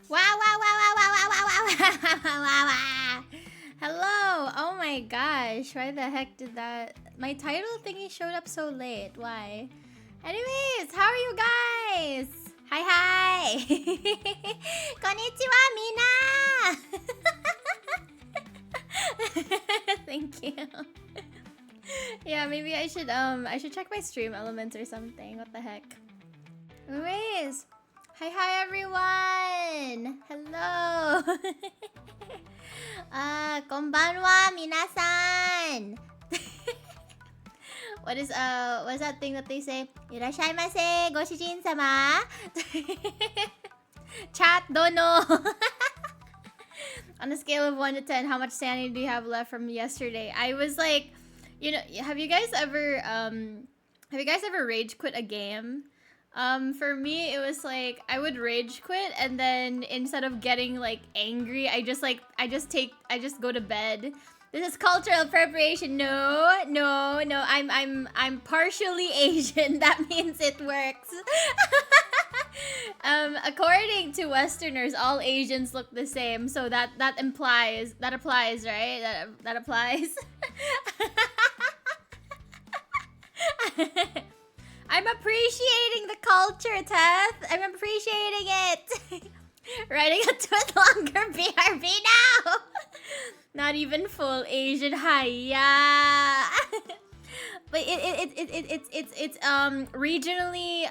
Wow, wow, wow, wow, wow, wow, wow, wow, wow, wow, wow. Hello. Oh my gosh. Why the heck did that? My title thingy showed up so late. Why? Anyways, how are you guys? Hi, hi. Konnichiwa, mina. Thank you. Yeah, maybe I should check my stream elements or something. What the heck? Anyways, hi everyone. Hello. Konbanwa, minasan. What's that thing that they say? Irashaimase, goshijin-sama. Chat, don't know. On a scale of 1 to 10, how much sanity do you have left from yesterday? I was like, you know, have you guys ever rage quit a game? For me, it was like I would rage quit, and then instead of getting like angry, I just go to bed. This is cultural appropriation. No. I'm partially Asian. That means it works. According to Westerners, all Asians look the same, so that applies, right? That applies. I'm appreciating the culture, Teth. I'm appreciating it. Writing a twit longer BRB now. Not even full Asian. Hiya. But it's regionally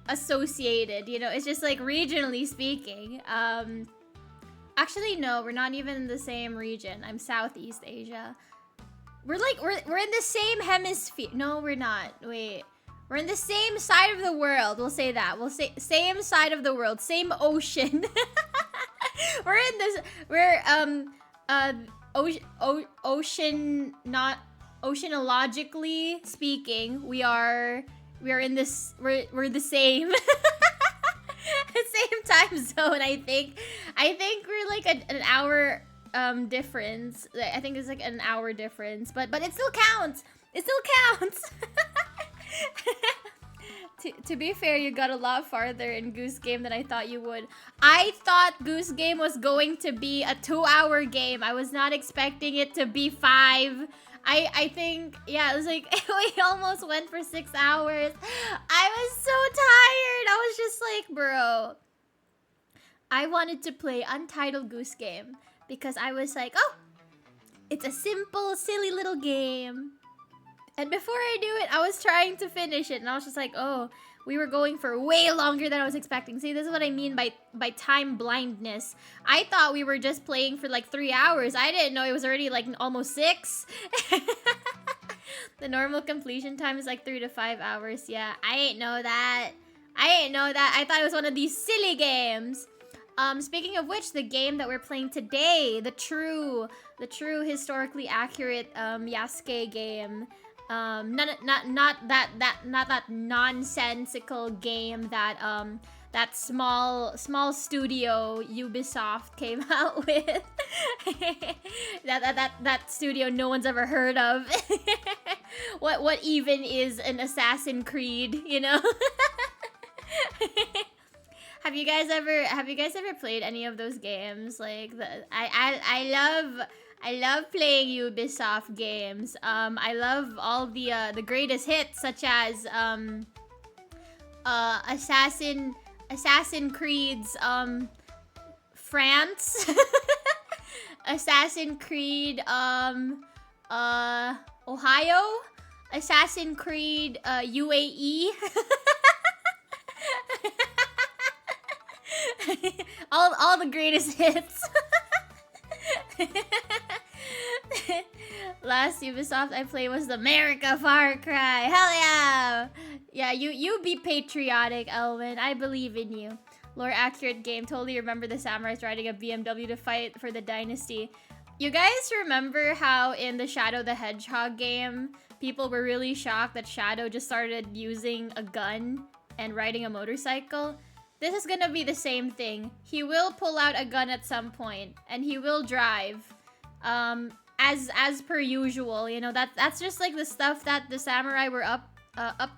associated. You know, it's just like regionally speaking. Actually, no, we're not even in the same region. I'm Southeast Asia. We're in the same hemisphere. No, we're not. Wait. We're in the same side of the world. We'll say that. We'll say same side of the world, same ocean. Ocean, not oceanologically speaking, we're in this, we're the same. Same time zone, I think we're like an hour difference. I think it's like an hour difference, but it still counts. To be fair, you got a lot farther in Goose Game than I thought you would. I thought Goose Game was going to be a 2-hour game. I was not expecting it to be 5. I think, yeah, it was like, we almost went for 6 hours. I was so tired. I was just like, bro. I wanted to play Untitled Goose Game because I was like, oh, it's a simple, silly little game. And before I knew it, I was trying to finish it, and I was just like, oh, we were going for way longer than I was expecting. See, this is what I mean by time blindness. I thought we were just playing for like 3 hours. I didn't know it was already like almost 6. The normal completion time is like 3 to 5 hours. Yeah, I didn't know that. I thought it was one of these silly games. Speaking of which, the game that we're playing today, the true historically accurate Yasuke game. Not that nonsensical game that that small studio Ubisoft came out with. that studio no one's ever heard of. What even is an Assassin's Creed, you know? Have you guys ever played any of those games? Like I love playing Ubisoft games. I love all the greatest hits, such as Assassin's Creed's France, Assassin's Creed Ohio, Assassin's Creed UAE. all the greatest hits. Last Ubisoft I played was the America Far Cry. Hell yeah! Yeah, you be patriotic, Elwin. I believe in you. Lore accurate game. Totally remember the samurais riding a BMW to fight for the dynasty. You guys remember how in the Shadow the Hedgehog game, people were really shocked that Shadow just started using a gun and riding a motorcycle? This is gonna be the same thing. He will pull out a gun at some point, and he will drive. As per usual, you know, that's just like the stuff that the samurai were up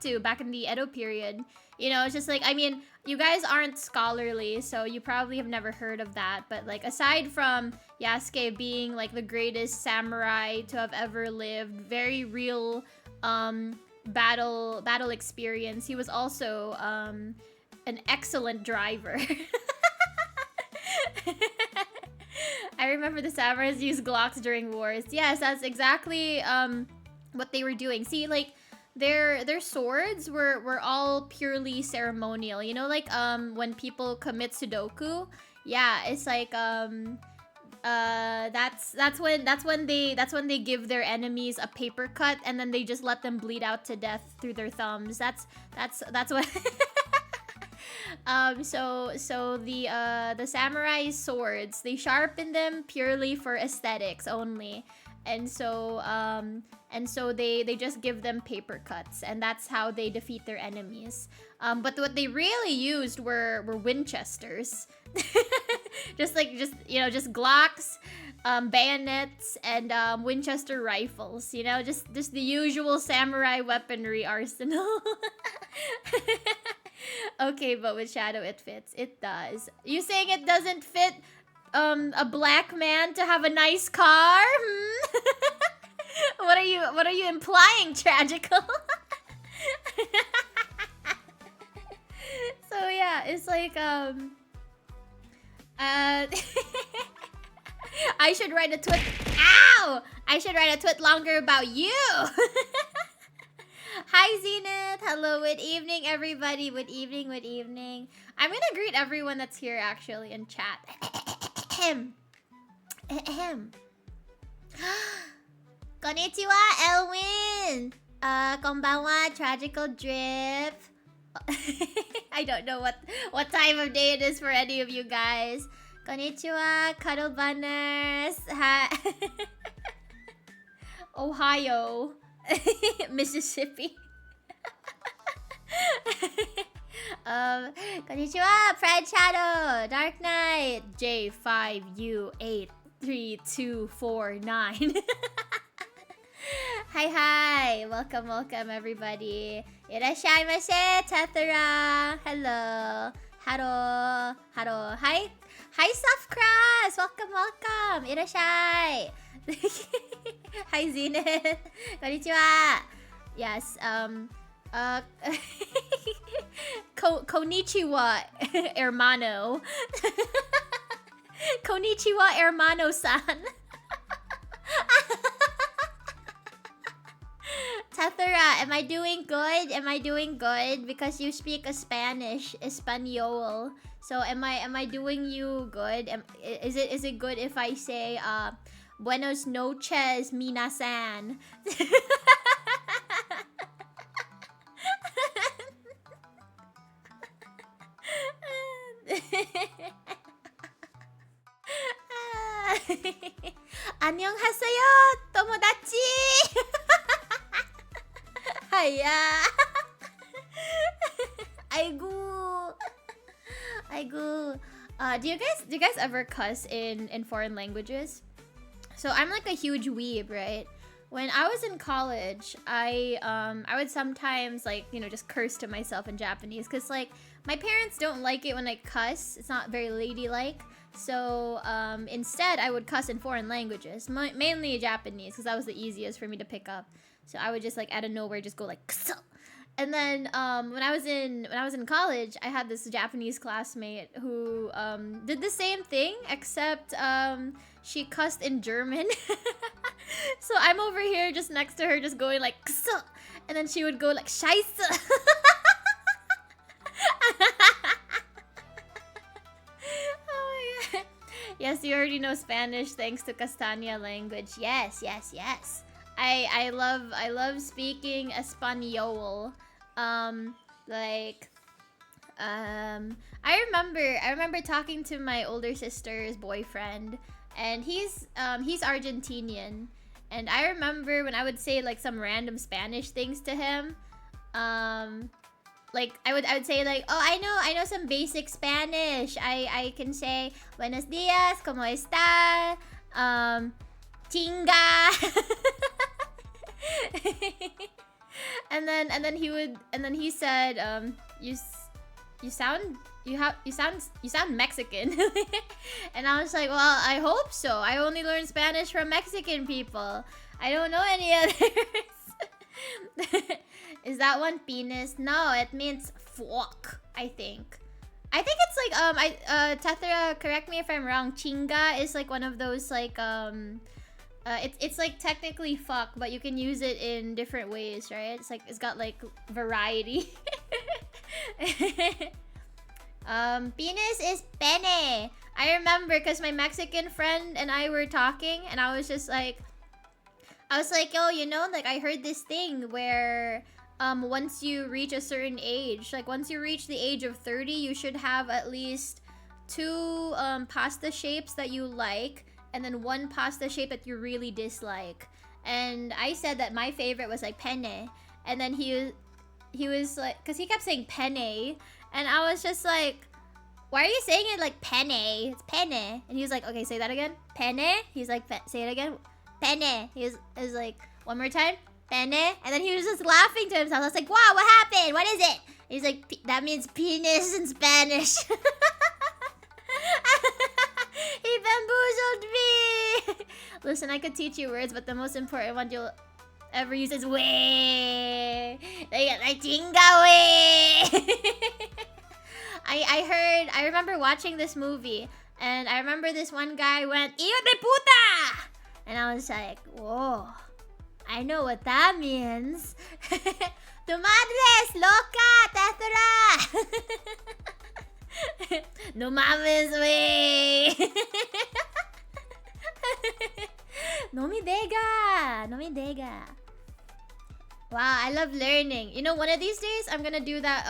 to back in the Edo period. You know, it's just like, I mean, you guys aren't scholarly, so you probably have never heard of that. But like, aside from Yasuke being like the greatest samurai to have ever lived, very real battle experience, he was also an excellent driver. I remember the samurais used Glocks during wars. Yes, that's exactly what they were doing. See, like, their swords were all purely ceremonial. You know, like when people commit Sudoku? Yeah, it's like that's when they give their enemies a paper cut and then they just let them bleed out to death through their thumbs. That's what so the samurai swords, they sharpen them purely for aesthetics only. And so they just give them paper cuts, and that's how they defeat their enemies. But what they really used were Winchesters. just Glocks, bayonets, and Winchester rifles, you know, just the usual samurai weaponry arsenal. Okay, but with Shadow it fits. It does. You saying it doesn't fit a black man to have a nice car? Hmm? What are you implying, Tragical? So yeah, it's like I should write a tweet. Ow! I should write a tweet longer about you. Hi Zenith. Hello, good evening everybody. Good evening, good evening. I'm gonna greet everyone that's here actually in chat. Konnichiwa, Elwin. Konbanwa, Tragical Drip. I don't know what time of day it is for any of you guys. Konnichiwa, Cuddle Bunners. Ohio. Mississippi. Konnichiwa, Pride Shadow, Dark Knight, J5U83249. Hi, welcome everybody. Irashaimase, Tethera. Hello. Haro. Hi, Safcrass. Welcome. Irashai. Hi, Zenith. Konnichiwa. Yes, Konnichiwa, hermano. Konnichiwa, hermano-san. Tethera, am I doing good? Am I doing good? Because you speak a Spanish, Espanol. So am I doing you good? Is it good if I say Buenos noches, minasan? 안녕하세요, tomodachi. Hiya. Aigu. Do you guys ever cuss in foreign languages? So I'm like a huge weeb, right? When I was in college, I would sometimes, like, you know, just curse to myself in Japanese, because like my parents don't like it when I cuss. It's not very ladylike. So instead I would cuss in foreign languages, mainly Japanese, because that was the easiest for me to pick up. So I would just like out of nowhere just go like Kuso. And then when I was in college, I had this Japanese classmate who did the same thing, except she cussed in German. So I'm over here just next to her just going like Kuso, and then she would go like Scheiße. Oh my god. Yes, you already know Spanish thanks to Castania language. Yes, yes, yes. I love speaking Espanol. Um, like I remember talking to my older sister's boyfriend, and he's Argentinian, and I remember when I would say like some random Spanish things to him, um like I would say like, oh, I know some basic Spanish. I can say buenos dias, como está, chinga. and then he said, you sound you sound Mexican. And I was like, well, I hope so. I only learned Spanish from Mexican people. I don't know any others. Is that one penis? No, it means fuck, I think. I think it's like Tethera, correct me if I'm wrong. Chinga is like one of those like it's like technically fuck, but you can use it in different ways, right? It's like it's got like variety. Penis is pene. I remember because my Mexican friend and I were talking, and I was like, yo, like I heard this thing where once you reach a certain age, like once you reach the age of 30, you should have at least 2 pasta shapes that you like, and then 1 pasta shape that you really dislike. And I said that my favorite was like penne, and then he was like, because he kept saying penne, and I was just like, why are you saying it like penne? It's penne. And he was like, okay, say that again. Penne. He's like, say it again. Penne. He was like, one more time. Penne. And then he was just laughing to himself. I was like, wow, what happened? What is it? He's like, that means penis in Spanish. He bamboozled me. Listen, I could teach you words, but the most important one you'll ever use is way. Like chinga way. I remember watching this movie, and I remember this one guy went, "Hijo de puta!" And I was like, whoa, I know what that means. Tu madre es loca, Tethera. No mames, wey. No me dega. No me dega. Wow, I love learning. You know, one of these days I'm gonna do that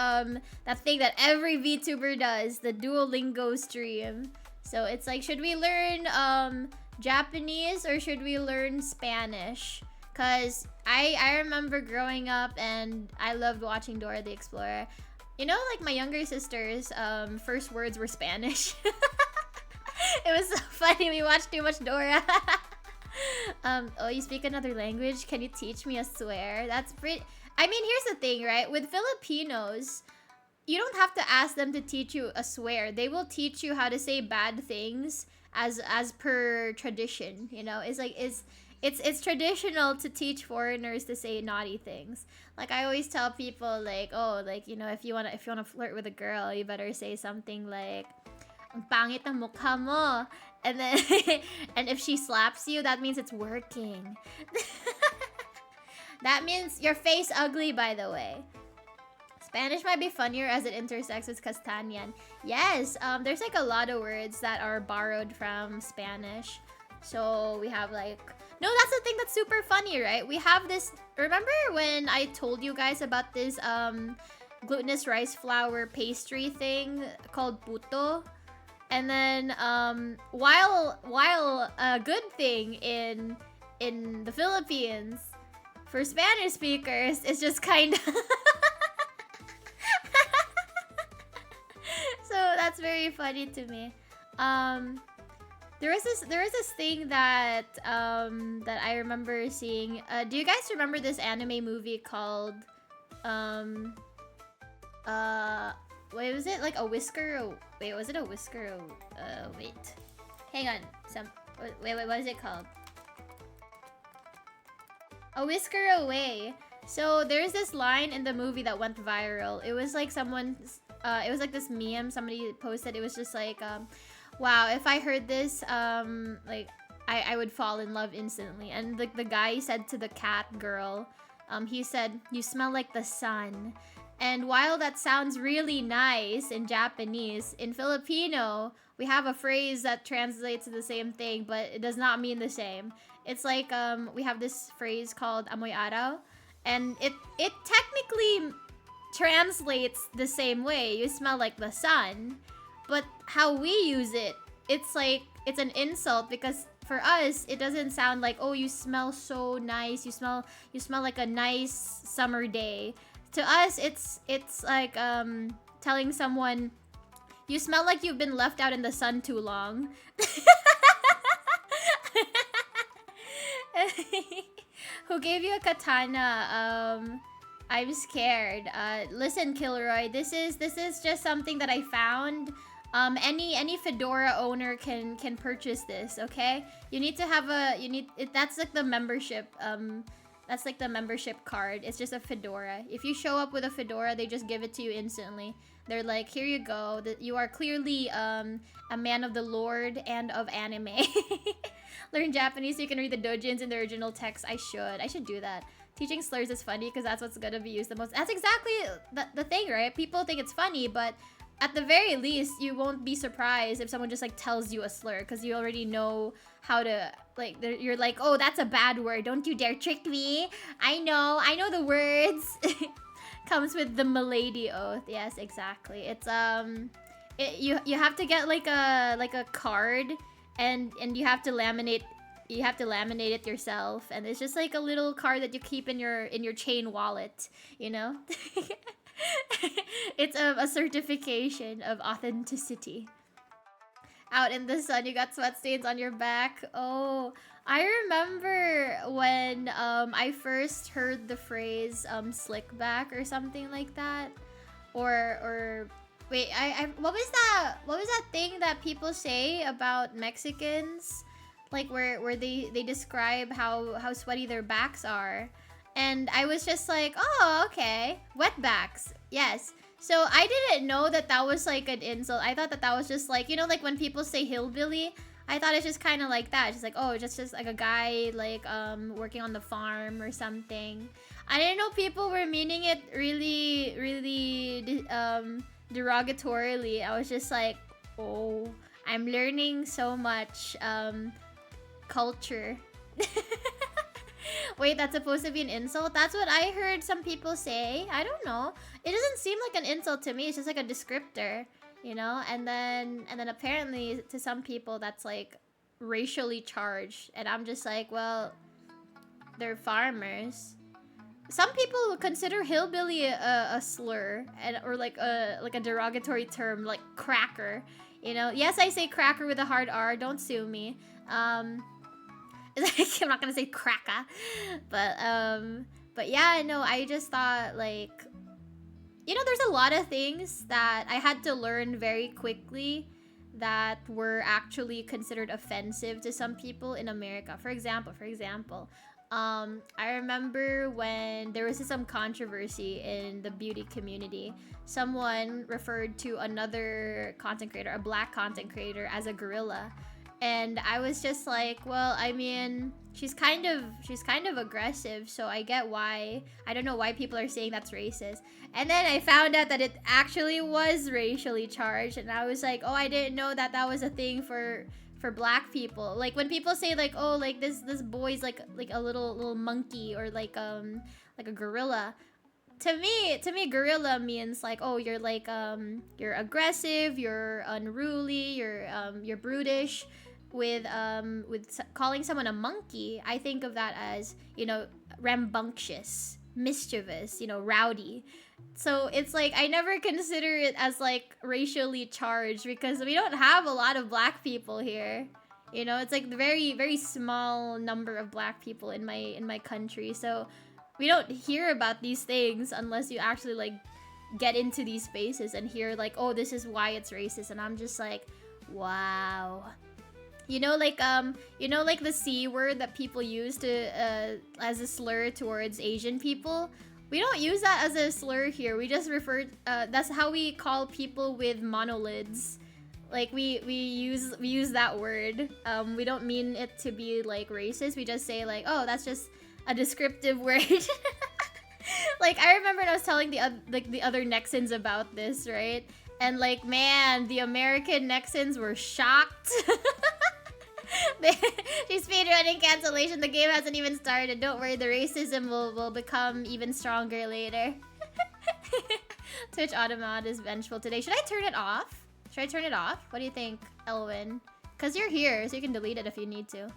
that thing that every VTuber does, the Duolingo stream. So it's like, should we learn Japanese or should we learn Spanish? Cause I remember growing up and I loved watching Dora the Explorer. You know, like my younger sister's first words were Spanish. It was so funny. We watched too much Dora. Oh, you speak another language? Can you teach me a swear? That's pretty... I mean, here's the thing, right? With Filipinos, you don't have to ask them to teach you a swear. They will teach you how to say bad things as per tradition, you know? It's like, it's traditional to teach foreigners to say naughty things. Like, I always tell people, like, oh, like, you know, if you wanna flirt with a girl, you better say something like, "Ang pangit ng mukha mo." And then, and if she slaps you, that means it's working. That means your face ugly, by the way. Spanish might be funnier as it intersects with Castanian. Yes, there's like a lot of words that are borrowed from Spanish. So we have like... No, that's the thing that's super funny, right? We have this... Remember when I told you guys about this glutinous rice flour pastry thing called puto? And then, while a good thing in the Philippines, for Spanish speakers, it's just kind of... So that's very funny to me. There was this thing that that I remember seeing. Do you guys remember this anime movie called wait, was it like a whisker? Wait, was it a whisker? Wait. Hang on. Wait, what is it called? A Whisker Away. So there's this line in the movie that went viral. It was like someone's, it was like this meme somebody posted. It was just like, wow, if I heard this, like, I would fall in love instantly. And the guy said to the cat girl, he said, "You smell like the sun." And while that sounds really nice in Japanese, in Filipino, we have a phrase that translates to the same thing, but it does not mean the same. It's like we have this phrase called amoy araw, and it technically translates the same way. You smell like the sun, but how we use it, it's like it's an insult because for us it doesn't sound like, oh, you smell so nice, you smell like a nice summer day. To us it's like telling someone you smell like you've been left out in the sun too long. Who gave you a katana? I'm scared. Listen, Kilroy, this is just something that I found. Any fedora owner can purchase this, okay? You need to have that's like the membership. That's like the membership card. It's just a fedora. If you show up with a fedora, they just give it to you instantly. They're like, here you go. You are clearly a man of the Lord and of anime. Learn Japanese so you can read the doujins in the original text. I should do that. Teaching slurs is funny because that's what's gonna be used the most. That's exactly the thing, right? People think it's funny, but at the very least, you won't be surprised if someone just like tells you a slur because you already know how to, like, you're like, oh, that's a bad word. Don't you dare trick me. I know the words. Comes with the milady oath. Yes, exactly. It's you have to get like a card and you have to laminate it yourself, and it's just like a little card that you keep in your chain wallet, you know? It's a certification of authenticity. Out in the sun, you got sweat stains on your back. Oh, I remember when I first heard the phrase slick back or something like that. Or wait, I what was that thing that people say about Mexicans? Like where they describe how sweaty their backs are. And I was just like, oh, okay. Wetbacks. Yes. So I didn't know that was like an insult. I thought that was just like, you know, like when people say hillbilly, I thought it's just kind of like that. It's just like, oh, just like a guy like working on the farm or something. I didn't know people were meaning it really, really derogatorily. I was just like, oh, I'm learning so much culture. Wait, that's supposed to be an insult? That's what I heard some people say. I don't know. It doesn't seem like an insult to me. It's just like a descriptor, you know? And then apparently to some people that's like racially charged. And I'm just like, well, they're farmers. Some people consider hillbilly a slur or like a derogatory term, like cracker. You know? Yes, I say cracker with a hard R. Don't sue me. I'm not gonna say cracker, but yeah, no, I just thought like, you know, there's a lot of things that I had to learn very quickly that were actually considered offensive to some people in America. For example, I remember when there was some controversy in the beauty community. Someone referred to another content creator, a black content creator, as a gorilla. And I was just like, well, I mean, she's kind of aggressive, so I get why. I don't know why people are saying that's racist. And then I found out that it actually was racially charged, and I was like, oh, I didn't know that was a thing for black people. Like when people say like, oh, like this boy's like a little monkey or like a gorilla. To me, gorilla means like, oh, you're like you're aggressive, you're unruly, you're brutish. With calling someone a monkey, I think of that as, you know, rambunctious, mischievous, you know, rowdy. So it's like I never consider it as like racially charged because we don't have a lot of black people here. You know, it's like the very, very small number of black people in my country. So we don't hear about these things unless you actually like get into these spaces and hear like, oh, this is why it's racist. And I'm just like, wow. You know, like the C word that people use to as a slur towards Asian people. We don't use that as a slur here. We just refer. That's how we call people with monolids. Like we use that word. We don't mean it to be like racist. We just say like, oh, that's just a descriptive word. Like, I remember when I was telling the other Nexans about this, right? And like, man, the American Nexans were shocked. She's speedrunning cancellation. The game hasn't even started. Don't worry, the racism will become even stronger later. Twitch Automod is vengeful today. Should I turn it off? Should I turn it off? What do you think, Elwin? Because you're here, so you can delete it if you need to.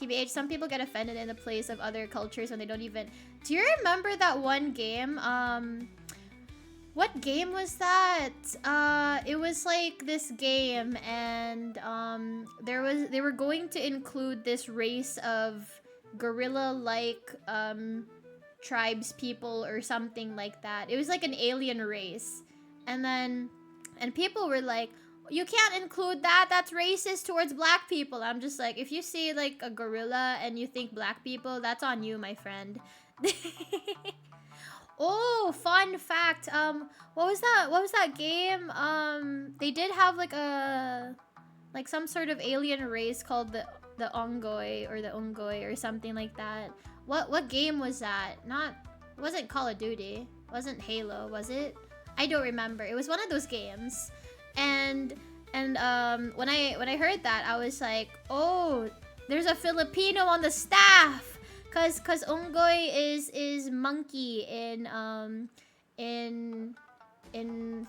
TBH, some people get offended in the place of other cultures when they don't even... Do you remember that one game? What game was that? It was like this game, and they were going to include this race of gorilla-like tribes people or something like that. It was like an alien race, and people were like, you can't include that, that's racist towards black people. I'm just like, if you see like a gorilla and you think black people, that's on you, my friend. Oh, fun fact. What was that game? They did have like some sort of alien race called the Ongoi or something like that. What game was that? It wasn't Call of Duty. It wasn't Halo, was it? I don't remember. It was one of those games. And when I heard that, I was like, "Oh, there's a Filipino on the staff." Cause Unggoy is monkey in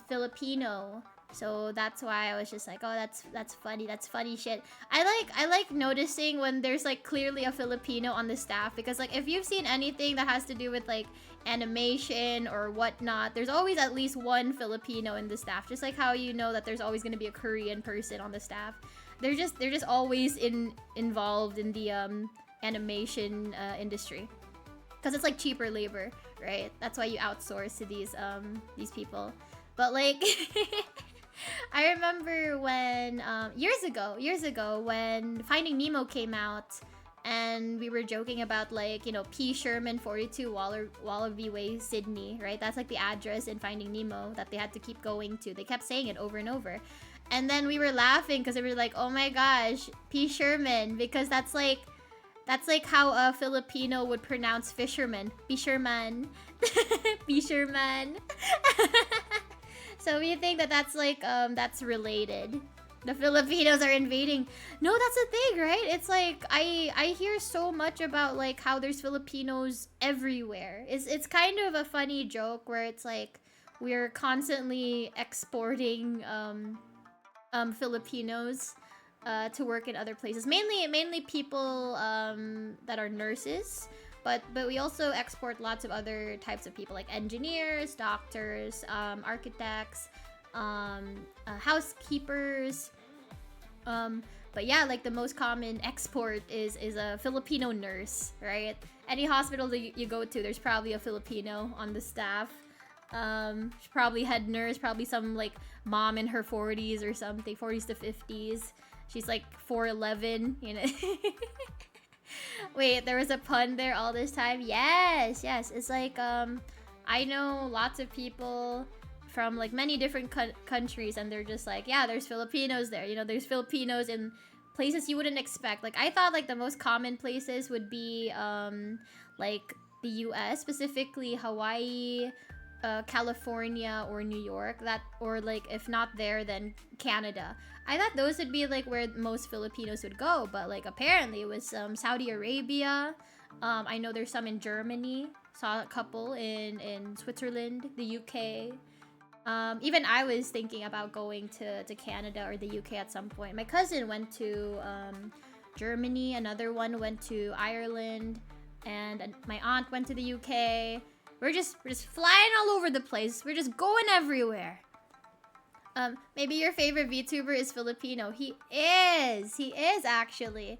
Filipino, so that's why I was just like, oh, that's funny shit. I like noticing when there's like clearly a Filipino on the staff, because like if you've seen anything that has to do with like animation or whatnot, there's always at least one Filipino in the staff. Just like how you know that there's always gonna be a Korean person on the staff. They're just always involved in the animation industry, because it's like cheaper labor, right? That's why you outsource to these people. But like I remember when years ago when Finding Nemo came out, and we were joking about like, you know, P. Sherman 42 Wallaby Way, Sydney, right? That's like the address in Finding Nemo that they had to keep going to. They kept saying it over and over. And then we were laughing because they were like, oh my gosh, P. Sherman, because that's like how a Filipino would pronounce fisherman. Fisherman. Fisherman. So we think that that's like, that's related. The Filipinos are invading. No, that's the thing, right? It's like, I hear so much about like how there's Filipinos everywhere. It's kind of a funny joke where it's like, we're constantly exporting, Filipinos to work in other places, mainly people that are nurses, but we also export lots of other types of people, like engineers, doctors, architects, housekeepers, but yeah, like the most common export is a Filipino nurse, right? Any hospital that you go to, there's probably a Filipino on the staff. She's probably head nurse, probably some like mom in her 40s or something, 40s to 50s. She's like 4'11", you know. Wait, there was a pun there all this time? Yes. It's like, I know lots of people from like many different countries, and they're just like, yeah, there's Filipinos there. You know, there's Filipinos in places you wouldn't expect. Like, I thought like the most common places would be, like the US, specifically Hawaii, California, or New York, or like if not there, then Canada. I thought those would be like where most Filipinos would go, but like apparently it was Saudi Arabia. I know there's some in Germany. Saw a couple in Switzerland, the UK. Even I was thinking about going to Canada or the UK at some point. My cousin went to Germany. Another one went to Ireland, and my aunt went to the UK. We're just flying all over the place. We're just going everywhere. Maybe your favorite VTuber is Filipino. He is actually.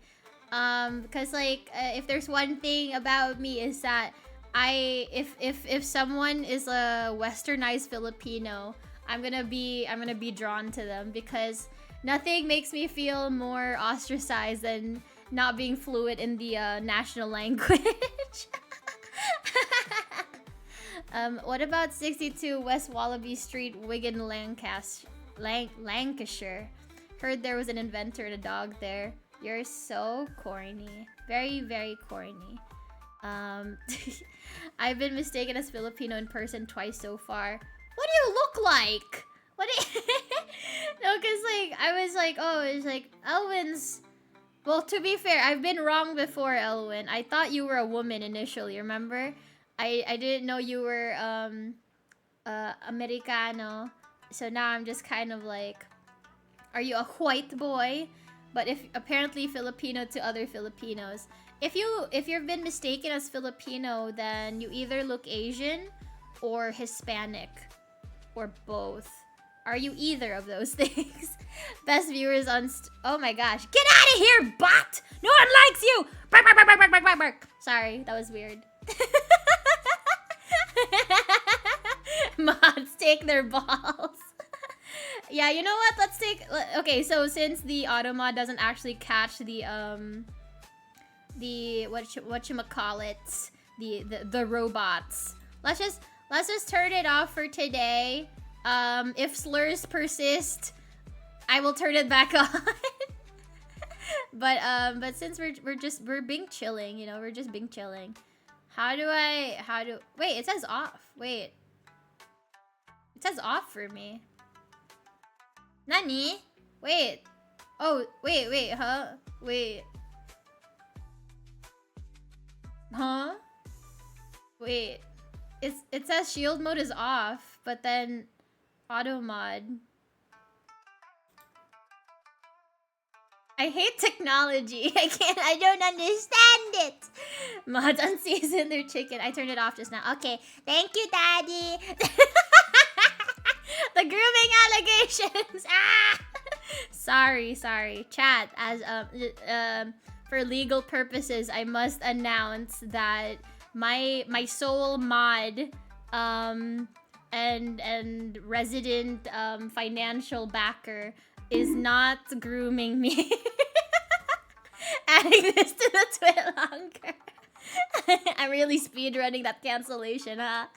Because like, if there's one thing about me is that if someone is a westernized Filipino, I'm gonna be drawn to them, because nothing makes me feel more ostracized than not being fluent in the national language. What about 62 West Wallaby Street, Wigan, Lancashire? Heard there was an inventor and a dog there. You're so corny. Very, very corny. Um, I've been mistaken as Filipino in person twice so far. What do you look like? What do you... No, because, like, I was like, oh, it's like, Elwin's... Well, to be fair, I've been wrong before, Elwin. I thought you were a woman initially, remember? I didn't know you were, Americano. So now I'm just kind of like, are you a white boy? But if apparently Filipino to other Filipinos. If you've been mistaken as Filipino, then you either look Asian or Hispanic or both. Are you either of those things? Best viewers on oh my gosh. Get out of here, bot! No one likes you! Bark, bark, bark, bark, bark, bark, bark, bark. Sorry, that was weird. Mods take their balls. Yeah, you know what? Let's take... Okay, so since the automod doesn't actually catch the whatchamacallits, the robots. Let's just turn it off for today. If slurs persist, I will turn it back on. But since we're being chilling, you know, we're just being chilling. Wait, it says off. Wait. It says off for me. Nani? Wait. Oh, wait, huh? Wait. Huh? Wait. It says shield mode is off, but then auto mod. I hate technology. I don't understand it. Mods unseasoned their chicken. I turned it off just now. Okay. Thank you, Daddy. The grooming allegations. Ah! Sorry. Chat, as for legal purposes, I must announce that my sole mod and resident financial backer is not grooming me. Adding this to the Twit longer. I'm really speedrunning that cancellation, huh?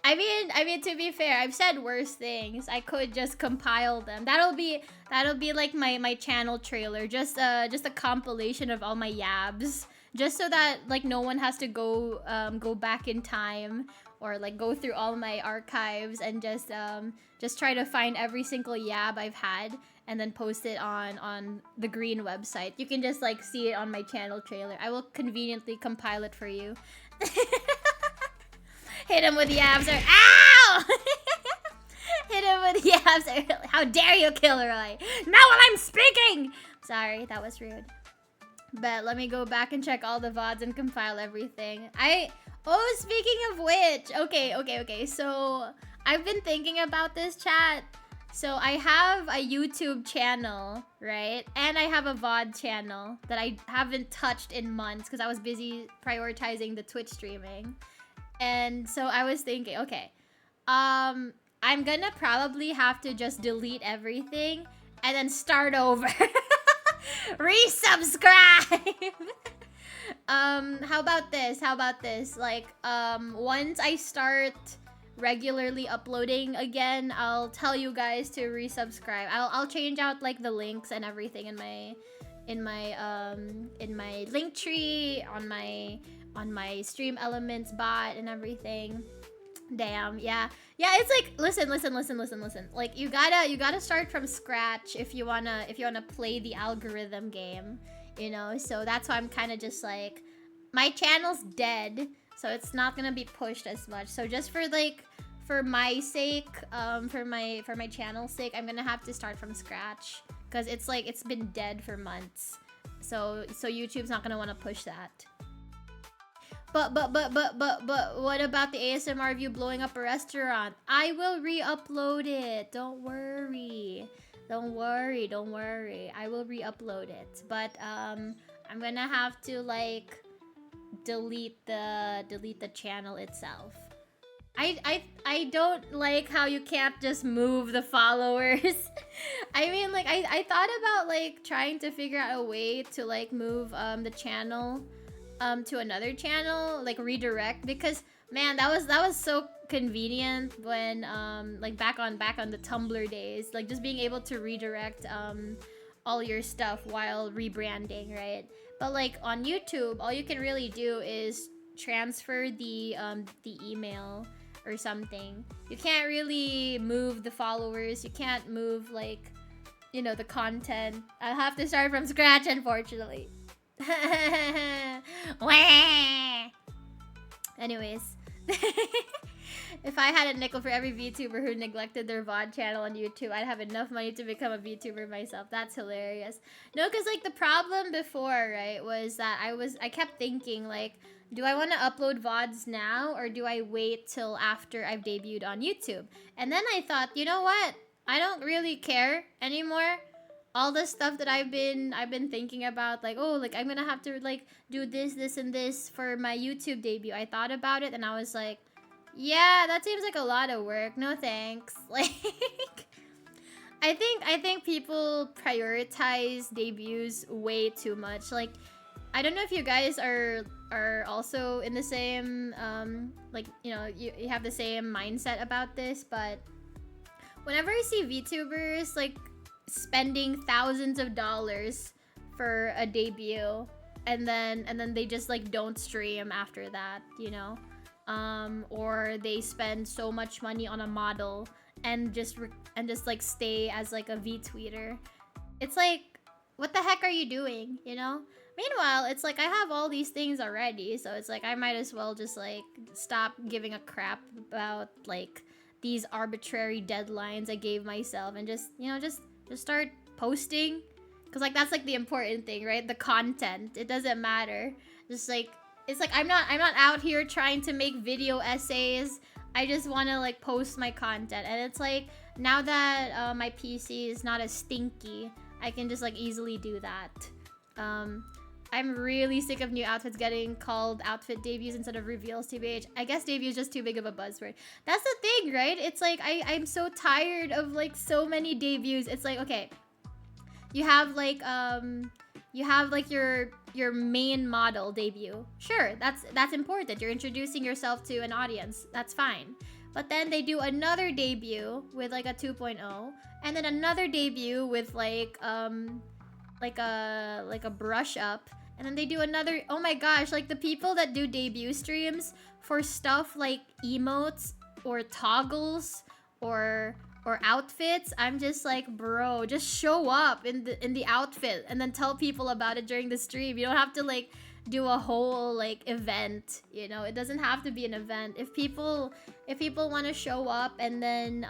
I mean, to be fair, I've said worse things. I could just compile them. That'll be like my channel trailer. Just a compilation of all my yabs. Just so that like no one has to go back in time or like go through all my archives and just try to find every single yab I've had and then post it on the green website. You can just like see it on my channel trailer. I will conveniently compile it for you. Hit him with yabs or ow! Hit him with yabs or how dare you, Killer Eye? Not while I'm speaking! Sorry, that was rude. But let me go back and check all the VODs and compile everything. Oh, speaking of which, okay. So I've been thinking about this, chat. So I have a YouTube channel, right? And I have a VOD channel that I haven't touched in months because I was busy prioritizing the Twitch streaming. And so I was thinking, okay, I'm gonna probably have to just delete everything and then start over. Resubscribe! How about this? Like, once I start regularly uploading again, I'll tell you guys to resubscribe. I'll change out like the links and everything in my link tree, on my Stream Elements bot and everything. Damn, yeah, it's like, listen. Like, you gotta start from scratch if you wanna play the algorithm game, you know. So that's why I'm kind of just like, my channel's dead, so it's not gonna be pushed as much. So just for my sake, for my channel's sake, I'm gonna have to start from scratch because it's like it's been dead for months. So YouTube's not gonna want to push that. But what about the ASMR of you blowing up a restaurant? I will re-upload it. Don't worry. I will re-upload it. But I'm gonna have to like delete the channel itself. I don't like how you can't just move the followers. I mean, like, I thought about like trying to figure out a way to like move the channel to another channel, like redirect, because man, that was so convenient when like back on the Tumblr days, like just being able to redirect all your stuff while rebranding, right? But like on YouTube, all you can really do is transfer the email or something. You can't really move the followers. You can't move like, you know, the content. I'll have to start from scratch, unfortunately. Anyways. If I had a nickel for every VTuber who neglected their VOD channel on YouTube, I'd have enough money to become a VTuber myself. That's hilarious. No, because like the problem before, right, was that I kept thinking like, do I want to upload VODs now or do I wait till after I've debuted on YouTube? And then I thought, you know what? I don't really care anymore. All the stuff that I've been thinking about, like, oh, like I'm gonna have to like do this, and this for my YouTube debut. I thought about it and I was like, yeah, that seems like a lot of work. No thanks. Like, I think people prioritize debuts way too much. Like, I don't know if you guys are also in the same like, you know, you have the same mindset about this, but whenever I see VTubers like spending thousands of dollars for a debut and then they just like don't stream after that, you know? Or they spend so much money on a model and just like stay as like a V-tweeter. It's like, what the heck are you doing, you know? Meanwhile, it's like I have all these things already, so it's like I might as well just like stop giving a crap about like these arbitrary deadlines I gave myself and just, you know, just start posting. Cause like that's like the important thing, right? The content. It doesn't matter. Just like, it's like I'm not out here trying to make video essays. I just want to like post my content. And it's like now that my PC is not as stinky, I can just like easily do that. I'm really sick of new outfits getting called outfit debuts instead of reveals, TBH. I guess debut is just too big of a buzzword. That's the thing, right? It's like I'm so tired of like so many debuts. It's like, okay, you have like your main model debut. Sure, that's important. You're introducing yourself to an audience. That's fine. But then they do another debut with like a 2.0, and then another debut with like a brush up, and then they do another. Oh my gosh, like the people that do debut streams for stuff like emotes or toggles or outfits, I'm just like, bro, just show up in the outfit and then tell people about it during the stream. You don't have to like do a whole like event, you know? It doesn't have to be an event. If people want to show up and then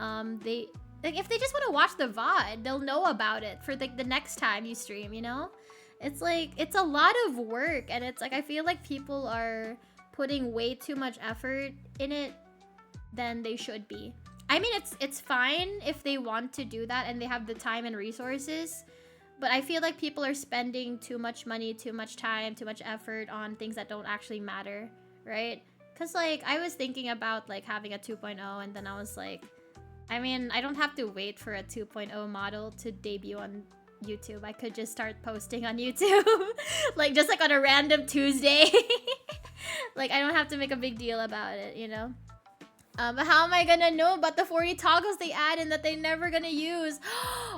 they like, if they just want to watch the VOD, they'll know about it for like the next time you stream, you know? It's like, it's a lot of work, and it's like I feel like people are putting way too much effort in it than they should be. I mean, it's fine if they want to do that and they have the time and resources, but I feel like people are spending too much money, too much time, too much effort on things that don't actually matter, right? Because like I was thinking about like having a 2.0, and then I was like, I mean, I don't have to wait for a 2.0 model to debut on YouTube. I could just start posting on YouTube like just like on a random Tuesday. Like I don't have to make a big deal about it, you know? But how am I gonna know about the 40 toggles they add and that they're never gonna use?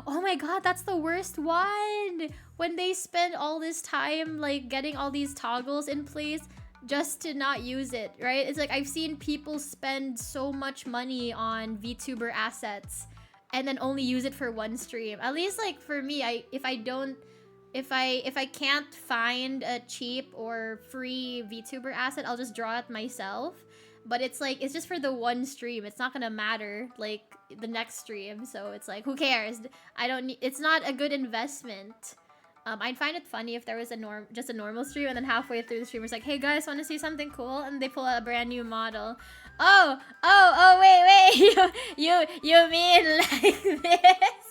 Oh my god, that's the worst one! When they spend all this time like getting all these toggles in place just to not use it, right? It's like I've seen people spend so much money on VTuber assets and then only use it for one stream. At least like for me, if I can't find a cheap or free VTuber asset, I'll just draw it myself. But it's like, it's just for the one stream. It's not gonna matter like the next stream. So it's like, who cares? I don't need, it's not a good investment. I'd find it funny if there was just a normal stream and then halfway through the stream it's like, hey guys, want to see something cool? And they pull out a brand new model. Oh, wait, you mean like this?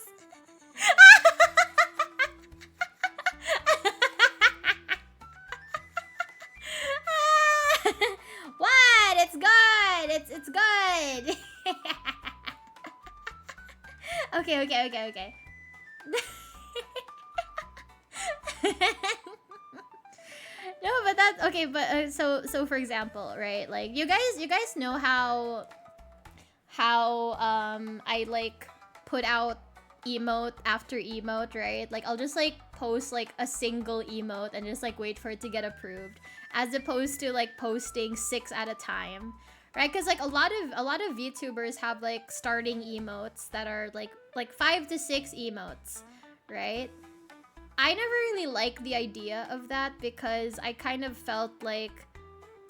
What? It's good. It's good. Okay. No, but that's okay. But so for example, right? Like you guys know how I like put out emote after emote, right? Like I'll just like post like a single emote and just like wait for it to get approved, as opposed to like posting 6 at a time, right? Because like a lot of VTubers have like starting emotes that are like 5 to 6 emotes, right? I never really liked the idea of that because I kind of felt like,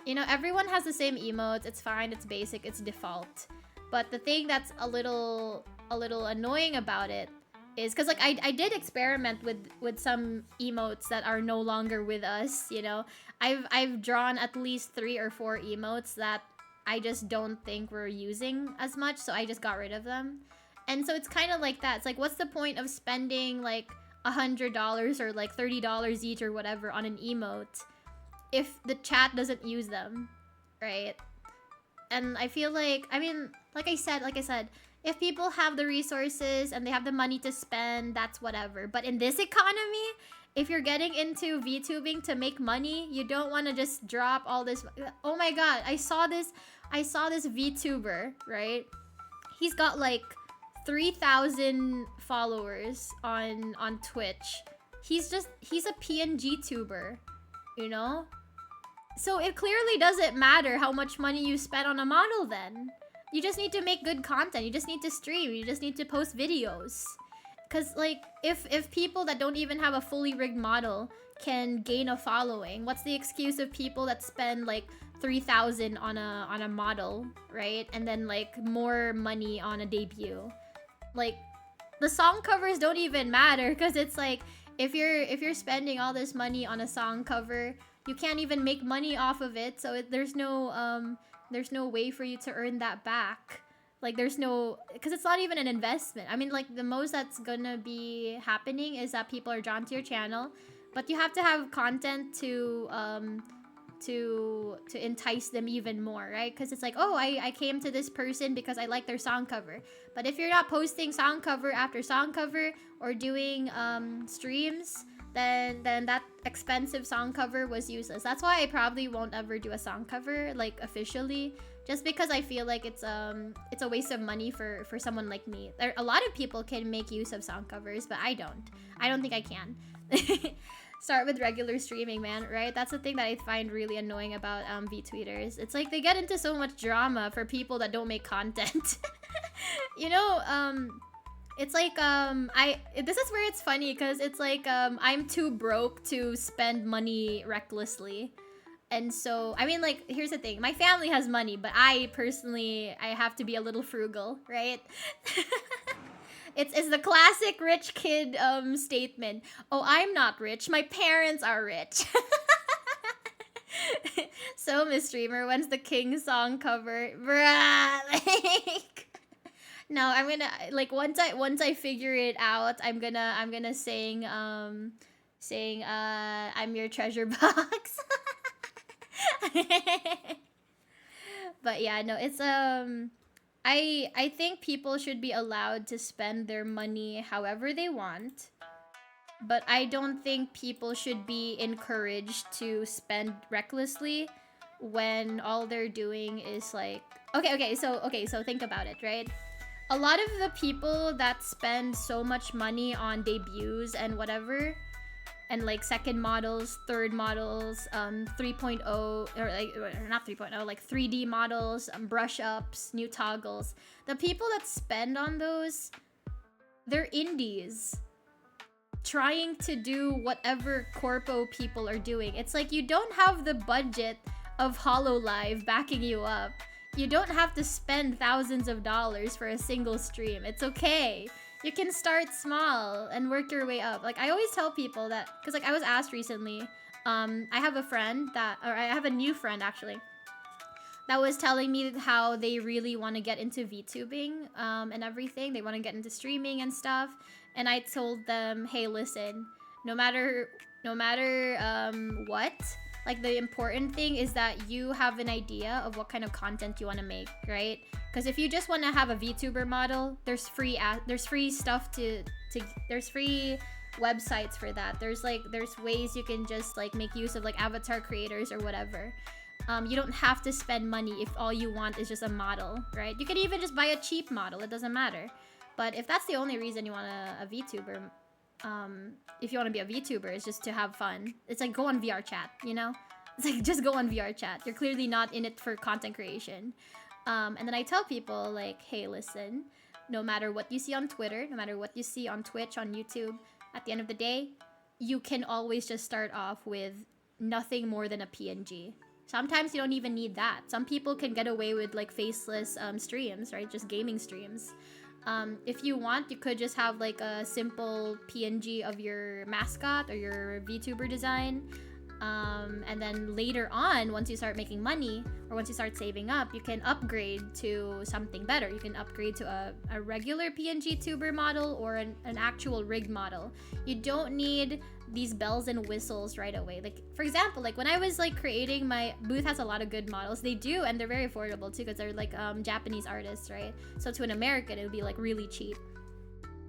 you know, everyone has the same emotes. It's fine. It's basic. It's default. But the thing that's a little annoying about it is because like I did experiment with some emotes that are no longer with us. You know, I've drawn at least 3 or 4 emotes that I just don't think we're using as much, so I just got rid of them. And so it's kind of like that. It's like, what's the point of spending like $100 or like $30 each or whatever on an emote if the chat doesn't use them, right? And I feel like, I mean, like I said, if people have the resources and they have the money to spend, that's whatever. But in this economy, if you're getting into VTubing to make money, you don't want to just drop all this. Oh my god, I saw this VTuber, right? He's got like 3,000 followers on Twitch. He's a PNG tuber, you know? So it clearly doesn't matter how much money you spend on a model then. You just need to make good content. You just need to stream. You just need to post videos. Cause like if people that don't even have a fully rigged model can gain a following, what's the excuse of people that spend like 3,000 on a model, right? And then like more money on a debut. Like the song covers don't even matter because it's like if you're spending all this money on a song cover, you can't even make money off of it, so there's no way for you to earn that back. Like there's no, because it's not even an investment. I mean, like the most that's gonna be happening is that people are drawn to your channel, but you have to have content to entice them even more, right? Because it's like, oh, I came to this person because I like their song cover. But if you're not posting song cover after song cover or doing streams, then that expensive song cover was useless. That's why I probably won't ever do a song cover like officially, just because I feel like it's a waste of money for someone like me. A lot of people can make use of song covers, but I don't think I can. Start with regular streaming, man, right? That's the thing that I find really annoying about VTweeters. It's like they get into so much drama for people that don't make content. You know, it's like this is where it's funny because it's like I'm too broke to spend money recklessly. And so, I mean, like, here's the thing. My family has money, but I personally have to be a little frugal, right? It's the classic rich kid statement. Oh, I'm not rich. My parents are rich. So, Miss Streamer, when's the King song cover? Bruh, like... No, I'm gonna, like, once I figure it out, I'm gonna sing, I'm your treasure box. But yeah, no, it's, I think people should be allowed to spend their money however they want, but I don't think people should be encouraged to spend recklessly when all they're doing is like, okay, so think about it, right? A lot of the people that spend so much money on debuts and whatever, and like second models, third models, 3.0, or like, not 3.0, like 3D models, brush ups, new toggles. The people that spend on those, they're indies trying to do whatever corpo people are doing. It's like you don't have the budget of HoloLive backing you up. You don't have to spend thousands of dollars for a single stream. It's okay. You can start small and work your way up. Like, I always tell people that, because like I was asked recently, I have a friend that, or I have a new friend actually, that was telling me how they really want to get into VTubing and everything. They want to get into streaming and stuff. And I told them, hey, listen, no matter what, like the important thing is that you have an idea of what kind of content you want to make, right? Because if you just want to have a VTuber model, there's free stuff there's free websites for that. There's ways you can just like make use of like avatar creators or whatever. You don't have to spend money if all you want is just a model, right? You could even just buy a cheap model. It doesn't matter. But if that's the only reason you want a VTuber, if you want to be a VTuber, is just to have fun. It's like go on VR chat, you know? It's like just go on VR chat. You're clearly not in it for content creation. And then I tell people like, hey, listen, no matter what you see on Twitter, no matter what you see on Twitch, on YouTube, at the end of the day, you can always just start off with nothing more than a PNG. Sometimes you don't even need that. Some people can get away with like faceless streams, right? Just gaming streams. If you want, you could just have like a simple PNG of your mascot or your VTuber design. And then later on, once you start making money or once you start saving up, you can upgrade to something better. You can upgrade to a regular PNG tuber model or an actual rigged model. You don't need these bells and whistles right away. Like, for example, like when I was like creating, my booth has a lot of good models. They do, and they're very affordable too because they're like Japanese artists, right? So to an American, it would be like really cheap.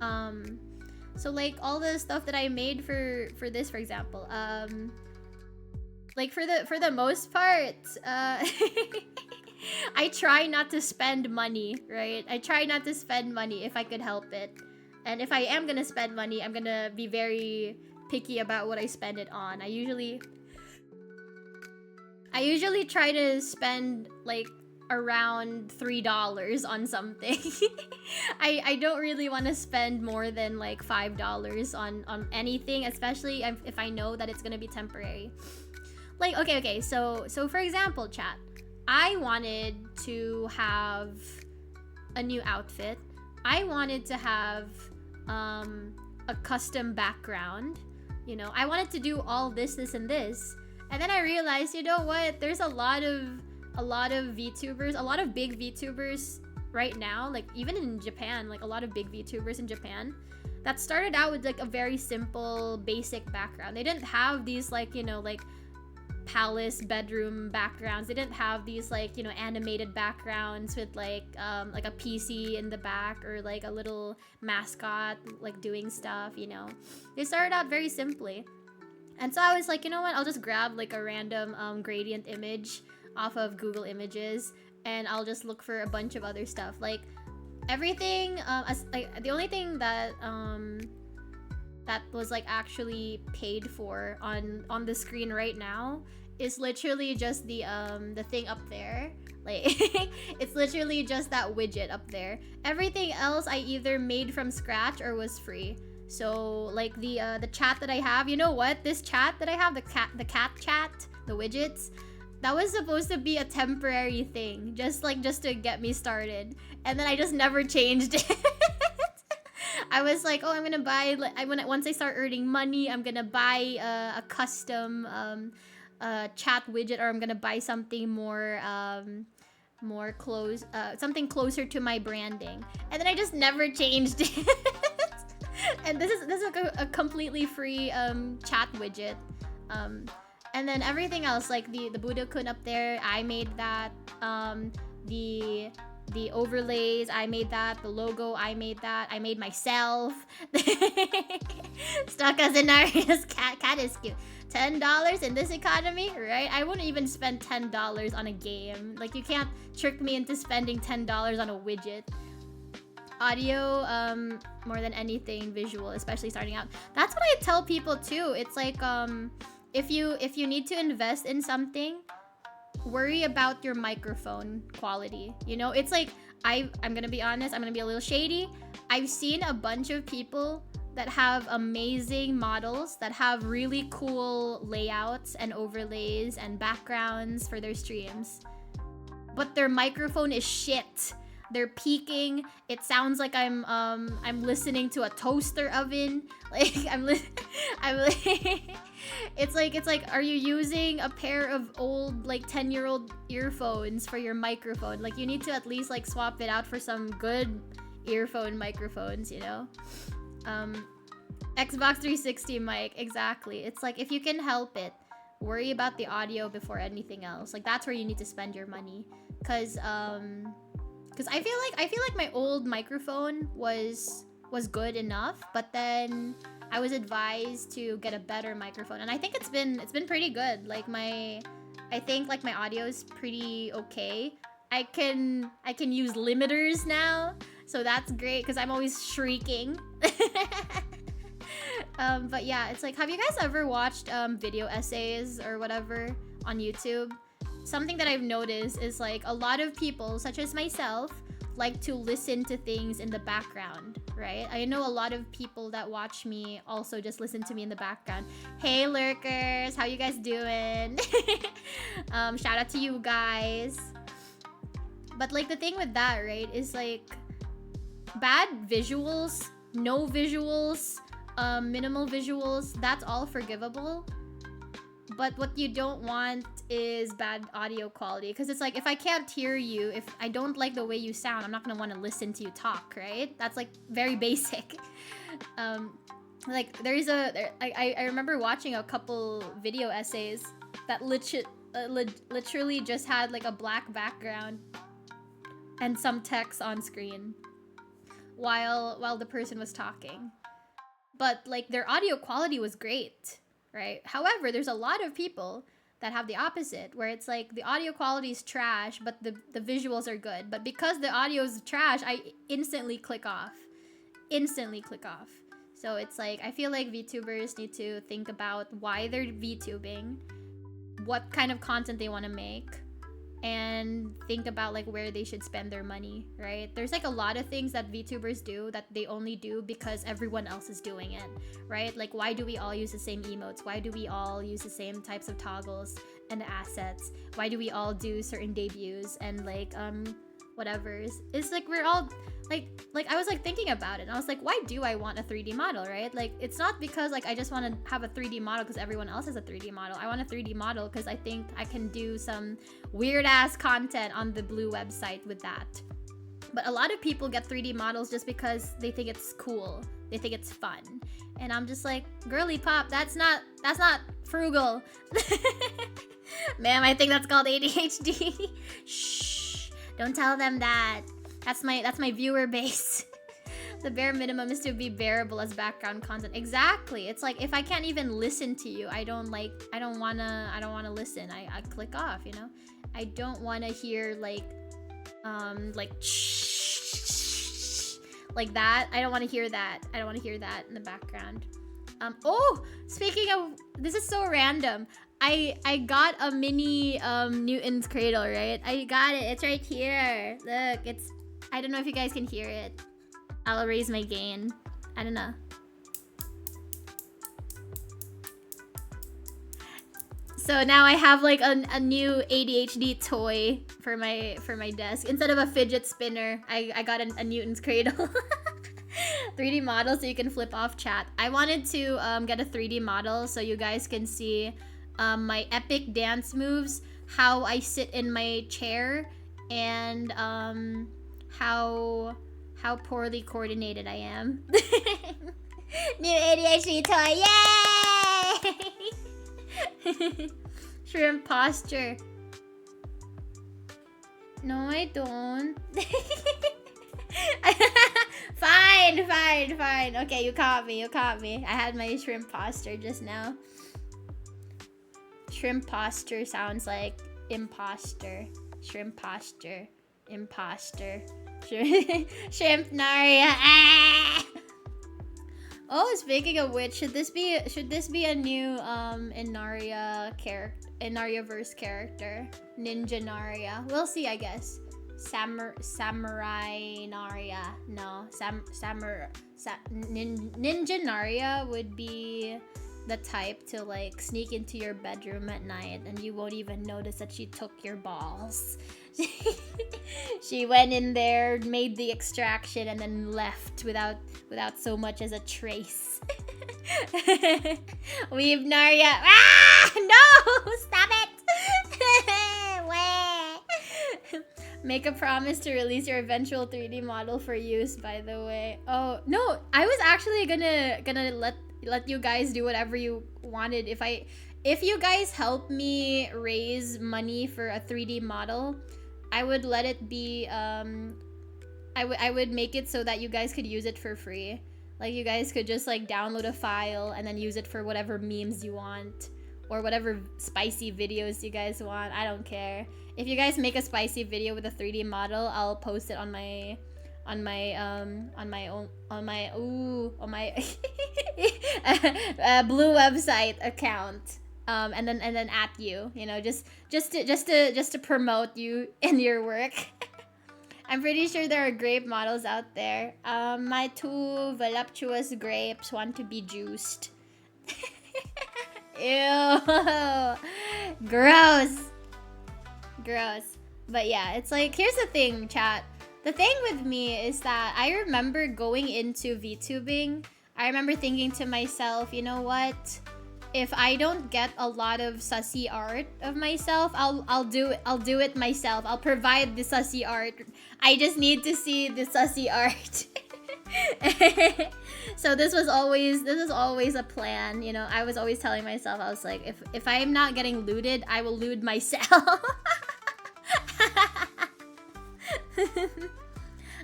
So like all the stuff that I made for this, for example, like for the most part, I try not to spend money, right? I try not to spend money if I could help it. And if I am gonna spend money, I'm gonna be very picky about what I spend it on. I usually try to spend like around $3 on something. I don't really want to spend more than like $5 on anything, especially if I know that it's gonna be temporary. Like, okay, so for example, chat, I wanted to have a new outfit. I wanted to have a custom background. You know, I wanted to do all this, and this. And then I realized, you know what? There's a lot of VTubers, a lot of big VTubers right now, like even in Japan, like a lot of big VTubers in Japan that started out with like a very simple, basic background. They didn't have these like, you know, like palace bedroom backgrounds. They didn't have these like, you know, animated backgrounds with like a PC in the back or like a little mascot like doing stuff, you know. They started out very simply. And so I was like, you know what, I'll just grab like a random gradient image off of Google Images and I'll just look for a bunch of other stuff. Like everything, the only thing that that was like actually paid for on the screen right now is literally just the thing up there. Like it's literally just that widget up there. Everything else I either made from scratch or was free. So like the chat that I have, you know what? This chat that I have, the cat chat, the widgets, that was supposed to be a temporary thing, just to get me started. And then I just never changed it. I was like, oh, I'm gonna buy, once I start earning money, I'm gonna buy a custom chat widget, or I'm gonna buy something something closer to my branding. And then I just never changed it. And this is a completely free chat widget. And then everything else, like the Budo-kun up there, I made that. The overlays, I made that. The logo, I made that. I made myself. Stuck as an artist. Cat is cute. $10 in this economy, right? I wouldn't even spend $10 on a game. Like, you can't trick me into spending $10 on a widget. Audio, more than anything, visual, especially starting out. That's what I tell people too. It's like, if you need to invest in something, worry about your microphone quality. You know, it's like, I'm gonna be honest, I'm gonna be a little shady. I've seen a bunch of people that have amazing models that have really cool layouts and overlays and backgrounds for their streams, but their microphone is shit. They're peaking. It sounds like I'm listening to a toaster oven. Like it's like, are you using a pair of old like 10-year-old earphones for your microphone? Like, you need to at least like swap it out for some good earphone microphones, you know? Xbox 360 mic, exactly. It's like, if you can help it, worry about the audio before anything else. Like, that's where you need to spend your money. Cause I feel like my old microphone was good enough, but then I was advised to get a better microphone, and I think it's been pretty good. Like I think like my audio is pretty okay. I can use limiters now, so that's great because I'm always shrieking. But yeah, it's like, have you guys ever watched video essays or whatever on YouTube? Something that I've noticed is like a lot of people, such as myself, like to listen to things in the background, right? I know a lot of people that watch me also just listen to me in the background. Hey lurkers, how you guys doing? Shout out to you guys. But like the thing with that, right, is like bad visuals, no visuals, minimal visuals, that's all forgivable. But what you don't want is bad audio quality, because it's like, if I can't hear you, if I don't like the way you sound, I'm not gonna want to listen to you talk, right? That's like very basic. Like I remember watching a couple video essays that literally just had like a black background and some text on screen while the person was talking, but like their audio quality was great, right? However, there's a lot of people that have the opposite, where it's like the audio quality is trash, but the visuals are good. But because the audio is trash, I instantly click off. So it's like, I feel like VTubers need to think about why they're VTubing, what kind of content they want to make, and think about like where they should spend their money, right? There's like a lot of things that VTubers do that they only do because everyone else is doing it, right? Like, why do we all use the same emotes? Why do we all use the same types of toggles and assets? Why do we all do certain debuts and like whatevers? It's like we're all like I was like thinking about it, and I was like, why do I want a 3D model, right? Like, it's not because like I just want to have a 3D model because everyone else has a 3D model. I want a 3D model because I think I can do some weird ass content on the Blue website with that. But a lot of people get 3D models just because they think it's cool, they think it's fun, and I'm just like, girly pop, that's not frugal. Ma'am, I think that's called ADHD. Shh, don't tell them that. That's my viewer base. The bare minimum is to be bearable as background content. Exactly. It's like, if I can't even listen to you, I don't wanna listen. I click off, you know? I don't wanna hear like that. I don't wanna hear that. I don't wanna hear that in the background. Oh, speaking of, this is so random. I got a mini Newton's cradle, right? I got it. It's right here. Look, I don't know if you guys can hear it. I'll raise my gain. I don't know. So now I have like a new ADHD toy for my desk. Instead of a fidget spinner, I got a Newton's cradle. 3D model so you can flip off chat. I wanted to get a 3D model so you guys can see my epic dance moves, how I sit in my chair, and how poorly coordinated I am. New ADHD toy, yay! Shrimp posture. No, I don't. Fine. Okay, you caught me. I had my shrimp posture just now. Shrimp posture sounds like imposter. Shrimp posture. Imposter. Shrimp Naria. Ah! Oh, speaking of which, should this be a new Inaria Inariaverse character? Ninja Naria. We'll see, I guess. Samurai Naria. No, Ninja Naria would be the type to like sneak into your bedroom at night and you won't even notice that she took your balls. She went in there, made the extraction, and then left without so much as a trace. Weave Naria. Ah! No! Stop it! Make a promise to release your eventual 3D model for use, by the way. Oh, no, I was actually gonna let you guys do whatever you wanted. If you guys help me raise money for a 3D model, I would let it be I would make it so that you guys could use it for free. Like, you guys could just like download a file and then use it for whatever memes you want or whatever spicy videos you guys want. I don't care. If you guys make a spicy video with a 3D model, I'll post it on my on my blue website account. And then at you, you know, just to promote you in your work. I'm pretty sure there are grape models out there. My two voluptuous grapes want to be juiced. Ew. Gross. Gross. But yeah, it's like, here's the thing, chat. The thing with me is that I remember going into VTubing, I remember thinking to myself, you know what? If I don't get a lot of sussy art of myself, I'll do it myself. I'll provide the sussy art. I just need to see the sussy art. So this was always a plan, you know. I was always telling myself, I was like, if I am not getting looted, I will loot myself.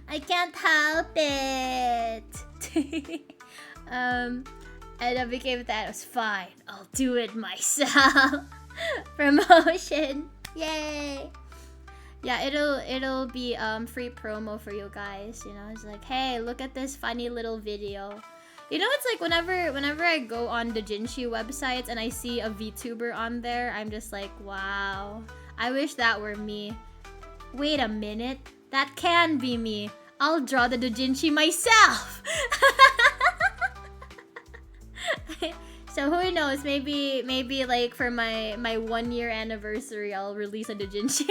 I can't help it. And I became that. It was fine. I'll do it myself. Promotion. Yay. Yeah, it'll be free promo for you guys. You know, it's like, hey, look at this funny little video. You know, it's like whenever I go on the Jinshi websites and I see a VTuber on there, I'm just like, wow. I wish that were me. Wait a minute. That can be me. I'll draw the doujinshi myself. So who knows? Maybe like for my 1 year anniversary, I'll release a doujinshi.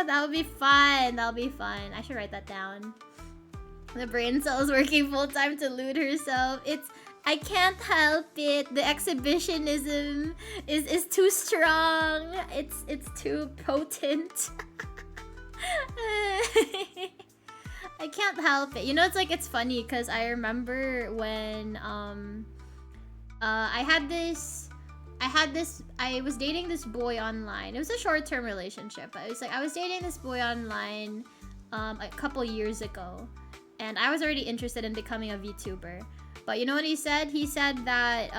That'll be fun. That'll be fun. I should write that down. The brain cell is working full time to loot herself. I can't help it. The exhibitionism is too strong. It's too potent. I can't help it. You know, it's funny because I remember when I was dating this boy online. It was a short-term relationship. I was dating this boy online a couple years ago, and I was already interested in becoming a VTuber. But you know what he said? He said that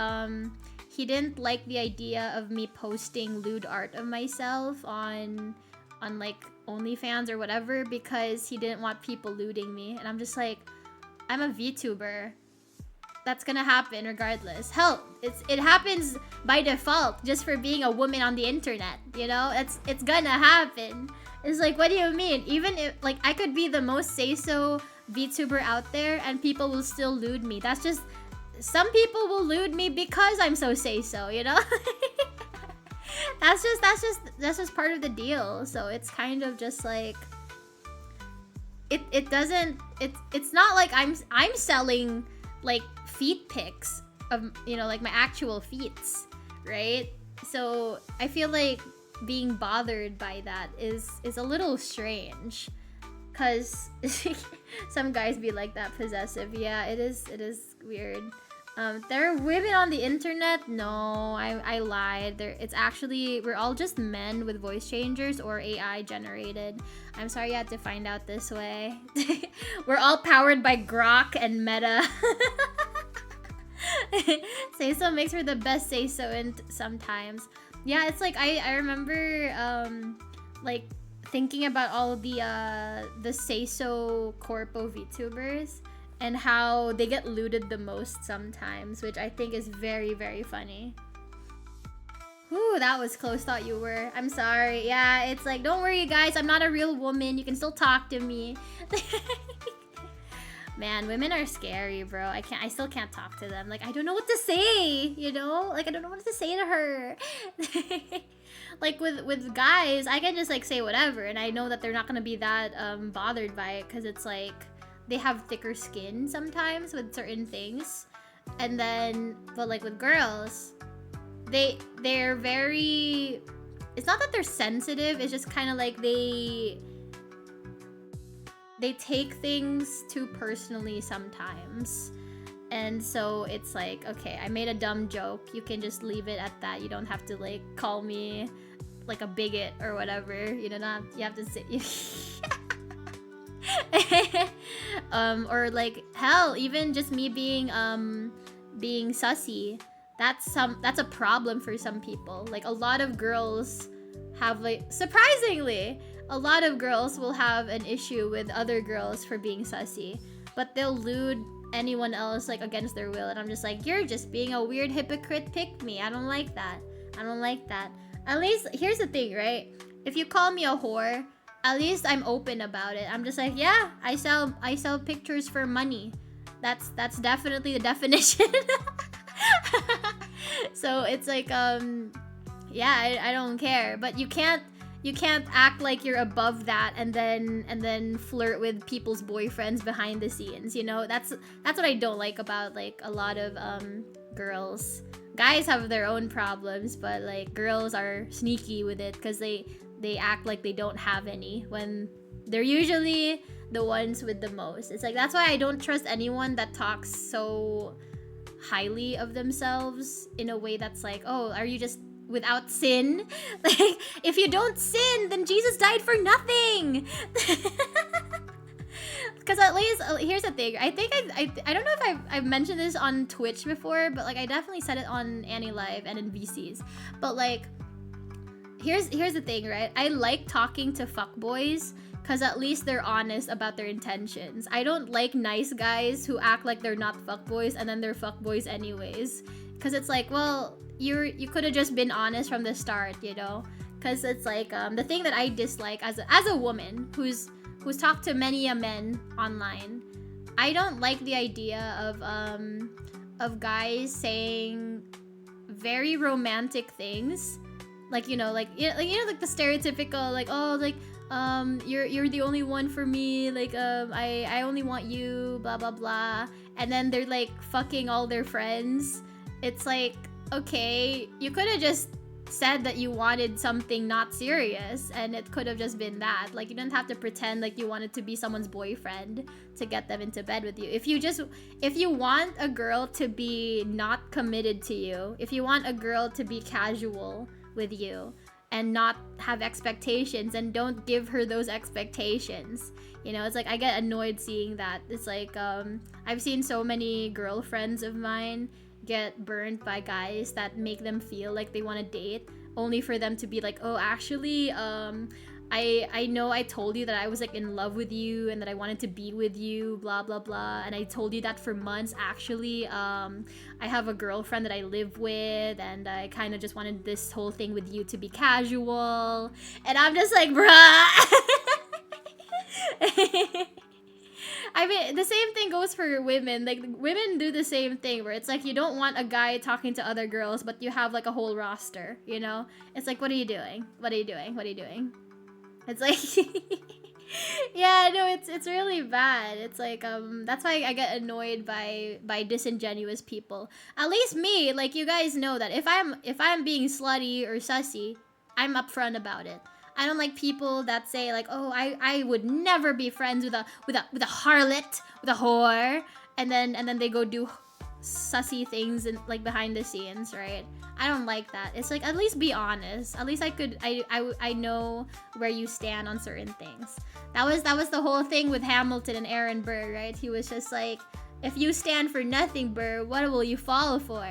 he didn't like the idea of me posting lewd art of myself on like OnlyFans or whatever because he didn't want people looting me. And I'm just like, I'm a VTuber. That's gonna happen regardless. Hell, it happens by default just for being a woman on the internet, you know? It's gonna happen. It's like, what do you mean? Even if, like, I could be the most say-so VTuber out there and people will still lewd me. That's just, some people will lewd me because I'm so say-so, you know? That's just part of the deal. So it's kind of just like, it's not like I'm selling like feet pics of, you know, like my actual feets, right? So I feel like being bothered by that is a little strange, cause some guys be like that, possessive. Yeah, it is weird. There are women on the internet. No, I lied. It's actually, we're all just men with voice changers or AI generated. I'm sorry you had to find out this way. We're all powered by Grok and Meta. Say-so makes for the best say-so and sometimes. Yeah, it's like I remember like thinking about all the say-so corpo VTubers and how they get looted the most sometimes, which I think is very, very funny. Ooh, that was close. Thought you were. I'm sorry. Yeah, it's like, don't worry, guys. I'm not a real woman. You can still talk to me. Man, women are scary, bro. I still can't talk to them. Like, I don't know what to say, you know? Like, I don't know what to say to her. Like, with guys, I can just, like, say whatever, and I know that they're not gonna be that bothered by it, because it's, like, they have thicker skin sometimes with certain things. And then, but, like, with girls, they're very... It's not that they're sensitive, it's just kind of like they take things too personally sometimes. And so it's like, okay, I made a dumb joke. You can just leave it at that. You don't have to, like, call me, like, a bigot or whatever. You know, you have to say... or, like, hell, even just me being sussy. That's a problem for some people. Like, a lot of girls have, like, surprisingly, a lot of girls will have an issue with other girls for being sussy, but they'll lewd anyone else like against their will, and I'm just like, you're just being a weird hypocrite pick me. I don't like that. I don't like that. At least here's the thing, right? If you call me a whore, at least I'm open about it. I'm just like, yeah, I sell pictures for money. That's definitely the definition. So it's like yeah, I don't care, but you can't act like you're above that and then flirt with people's boyfriends behind the scenes, you know? That's what I don't like about like a lot of girls. Guys have their own problems, but like girls are sneaky with it because they act like they don't have any when they're usually the ones with the most. It's like, that's why I don't trust anyone that talks so highly of themselves in a way that's like, oh, are you just without sin? Like, if you don't sin, then Jesus died for nothing. Because at least, here's the thing. I think I don't know if I've mentioned this on Twitch before, but like I definitely said it on Annie Live and in VCs. But like, here's the thing, right? I like talking to fuckboys because at least they're honest about their intentions. I don't like nice guys who act like they're not fuckboys and then they're fuckboys anyways. Because it's like, well, you could have just been honest from the start, you know? Because it's like, the thing that I dislike as a woman who's talked to many a men online, I don't like the idea of guys saying very romantic things, like, you know, like the stereotypical, like, oh, like, you're the only one for me, like, I only want you, blah blah blah, and then they're like fucking all their friends. It's like, okay, you could have just said that you wanted something not serious and it could have just been that. Like, you don't have to pretend like you wanted to be someone's boyfriend to get them into bed with you. If you want a girl to be not committed to you, if you want a girl to be casual with you and not have expectations, and don't give her those expectations. You know, it's like, I get annoyed seeing that. It's like, I've seen so many girlfriends of mine get burned by guys that make them feel like they want to date, only for them to be like, oh, actually, I know I told you that I was like in love with you and that I wanted to be with you, blah blah blah, and I told you that for months. Actually, I have a girlfriend that I live with, and I kind of just wanted this whole thing with you to be casual. And I'm just like, bruh. I mean, the same thing goes for women. Like, women do the same thing where it's like, you don't want a guy talking to other girls, but you have like a whole roster, you know? It's like, what are you doing? What are you doing? What are you doing? It's like, yeah, no, it's really bad. It's like, that's why I get annoyed by disingenuous people. At least me, like, you guys know that if I'm being slutty or sussy, I'm upfront about it. I don't like people that say like, oh, I would never be friends with a harlot, with a whore, and then they go do sussy things and like behind the scenes, right? I don't like that. It's like, at least be honest. At least I know where you stand on certain things. That was the whole thing with Hamilton and Aaron Burr, right? He was just like, if you stand for nothing, Burr, what will you fall for?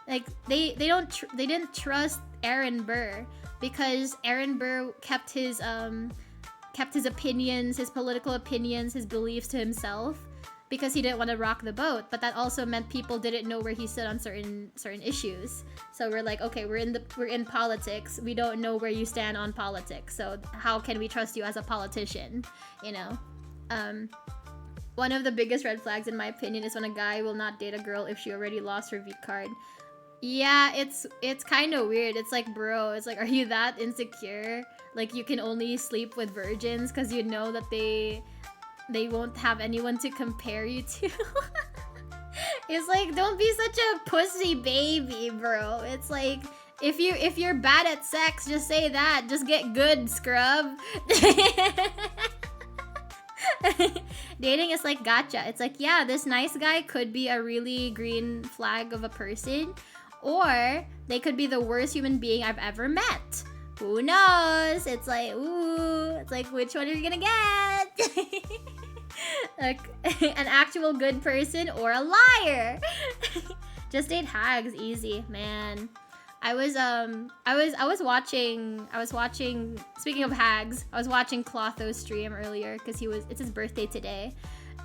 Like, they didn't trust Aaron Burr, because Aaron Burr kept his opinions, his political opinions, his beliefs to himself, because he didn't want to rock the boat. But that also meant people didn't know where he stood on certain issues. So we're like, okay, we're in politics. We don't know where you stand on politics. So how can we trust you as a politician? You know, one of the biggest red flags in my opinion is when a guy will not date a girl if she already lost her V card. Yeah, it's kind of weird. It's like, bro, it's like, are you that insecure? Like, you can only sleep with virgins because you know that they won't have anyone to compare you to. It's like, don't be such a pussy baby, bro. It's like, if you're bad at sex, just say that. Just get good, scrub. Dating is like gacha. It's like, yeah, this nice guy could be a really green flag of a person, or they could be the worst human being I've ever met. Who knows? It's like, ooh, it's like, which one are you gonna get? Like, an actual good person or a liar? Just date hags, easy, man. I was watching, speaking of hags, I was watching Clotho's stream earlier because it's his birthday today.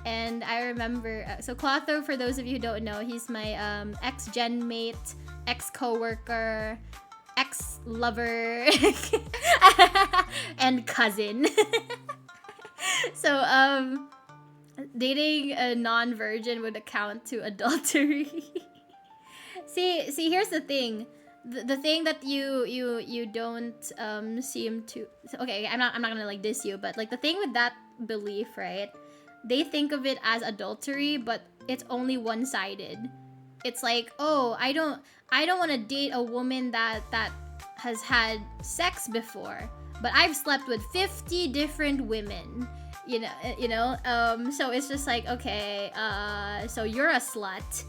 And I remember, so Clotho, for those of you who don't know, he's my ex-gen mate, ex-coworker, ex-lover, and cousin. So, dating a non-virgin would account to adultery. See, here's the thing. The thing that you don't seem to, okay, I'm not gonna like diss you, but like the thing with that belief, right? They think of it as adultery, but it's only one-sided. It's like, oh, I don't want to date a woman that has had sex before, but I've slept with 50 different women. You know. So it's just like, okay, so you're a slut.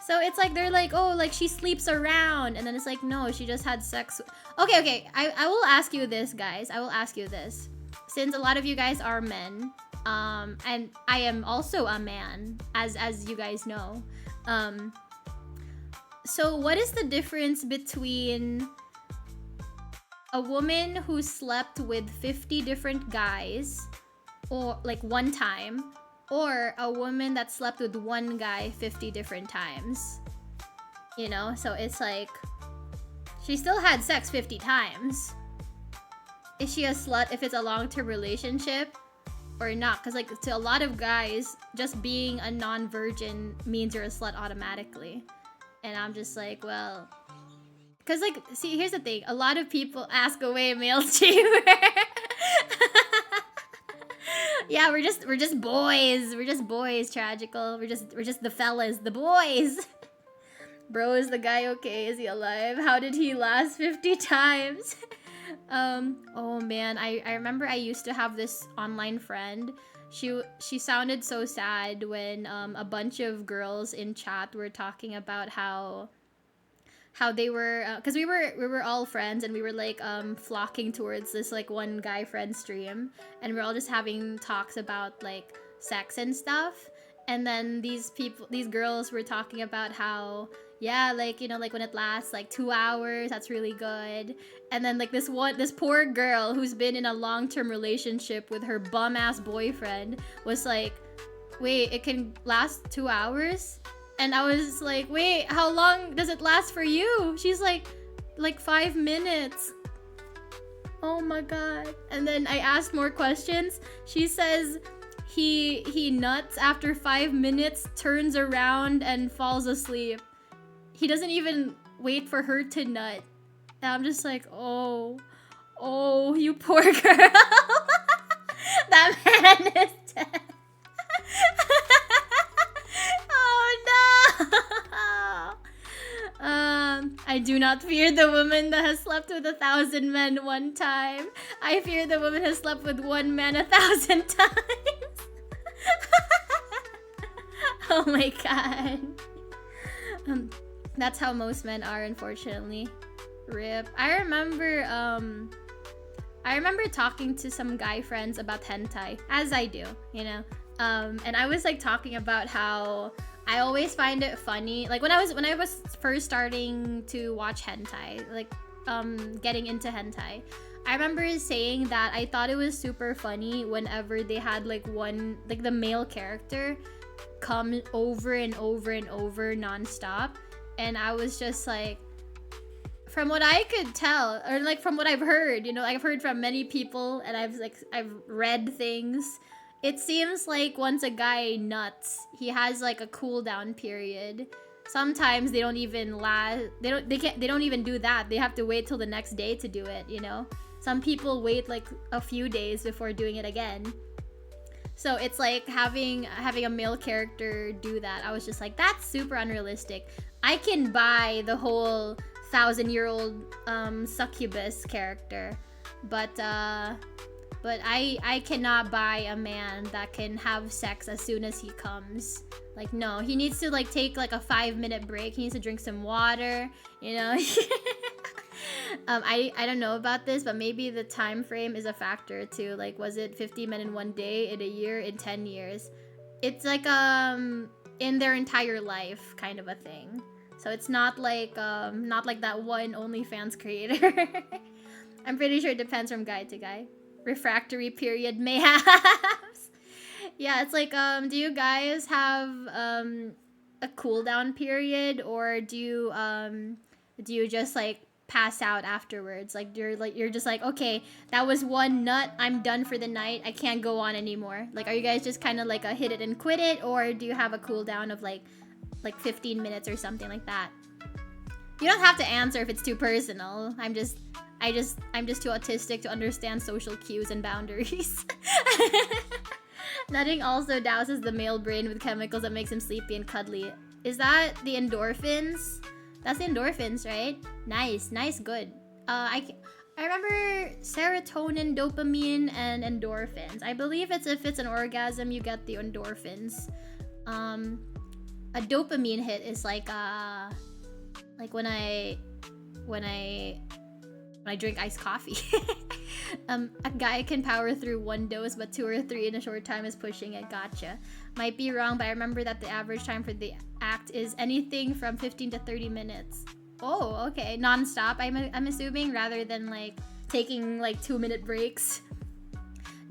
So it's like they're like, oh, like she sleeps around, and then it's like, no, she just had sex. Okay. I will ask you this, guys. I will ask you this. Since a lot of you guys are men, and I am also a man, as you guys know. So what is the difference between a woman who slept with 50 different guys, or like one time, or a woman that slept with one guy 50 different times? You know, so it's like, she still had sex 50 times. Is she a slut if it's a long-term relationship or not? Because like to a lot of guys, just being a non-virgin means you're a slut automatically. And I'm just like, well, because like, see, here's the thing. A lot of people ask away male streamer. Yeah, we're just boys. We're just boys, Tragical. We're just the fellas, the boys. Bro, is the guy okay? Is he alive? How did he last 50 times? Oh man, I remember I used to have this online friend. She sounded so sad when a bunch of girls in chat were talking about how they were, because we were all friends, and we were like flocking towards this like one guy friend stream, and we're all just having talks about like sex and stuff. And then these girls were talking about how, yeah, like, you know, like when it lasts like 2 hours, that's really good. And then like this poor girl who's been in a long-term relationship with her bum-ass boyfriend was like, wait, it can last 2 hours? And I was like, wait, how long does it last for you? She's like 5 minutes. Oh my god. And then I asked more questions. She says he nuts after 5 minutes, turns around and falls asleep. He doesn't even wait for her to nut. And I'm just like, oh, you poor girl. That man is dead. Oh no. I do not fear the woman that has slept with 1,000 men one time. I fear the woman who has slept with one man 1,000 times. Oh my god. That's how most men are, unfortunately. RIP. I remember talking to some guy friends about hentai, as I do, you know. And I was like talking about how I always find it funny, like when I was first starting to watch hentai, like getting into hentai. I remember saying that I thought it was super funny whenever they had like the male character come over and over and over nonstop, and I was just like, from what I could tell, or like from what I've heard, you know, I've heard from many people, and I've read things. It seems like once a guy nuts, he has like a cooldown period. Sometimes they don't even they don't even do that. They have to wait till the next day to do it, you know? Some people wait like a few days before doing it again. So it's like having a male character do that. I was just like, that's super unrealistic. I can buy the whole 1,000-year-old succubus character, but I cannot buy a man that can have sex as soon as he comes. Like, no, he needs to like take like a 5-minute break. He needs to drink some water, you know. I don't know about this, but maybe the time frame is a factor too. Like, was it 50 men in 1 day, in a year, in 10 years? It's like in their entire life kind of a thing. So it's not like that one OnlyFans creator. I'm pretty sure it depends from guy to guy. Refractory period mayhaps. Yeah, it's like do you guys have a cooldown period, or do you just like pass out afterwards? Like you're just like, okay, that was one nut, I'm done for the night, I can't go on anymore. Like, are you guys just kind of like a hit it and quit it, or do you have a cooldown of like 15 minutes or something like that? You don't have to answer if it's too personal. I'm just too autistic to understand social cues and boundaries. Nutting also douses the male brain with chemicals that makes him sleepy and cuddly. Is that the endorphins? That's the endorphins, right? Nice, good. I remember serotonin, dopamine, and endorphins. I believe it's if it's an orgasm, you get the endorphins. A dopamine hit is like when I drink iced coffee. A guy can power through one dose, but 2 or 3 in a short time is pushing it. Gotcha. Might be wrong, but I remember that the average time for the act is anything from 15 to 30 minutes. Oh, okay. Non-stop, I'm assuming, rather than like taking like 2-minute breaks.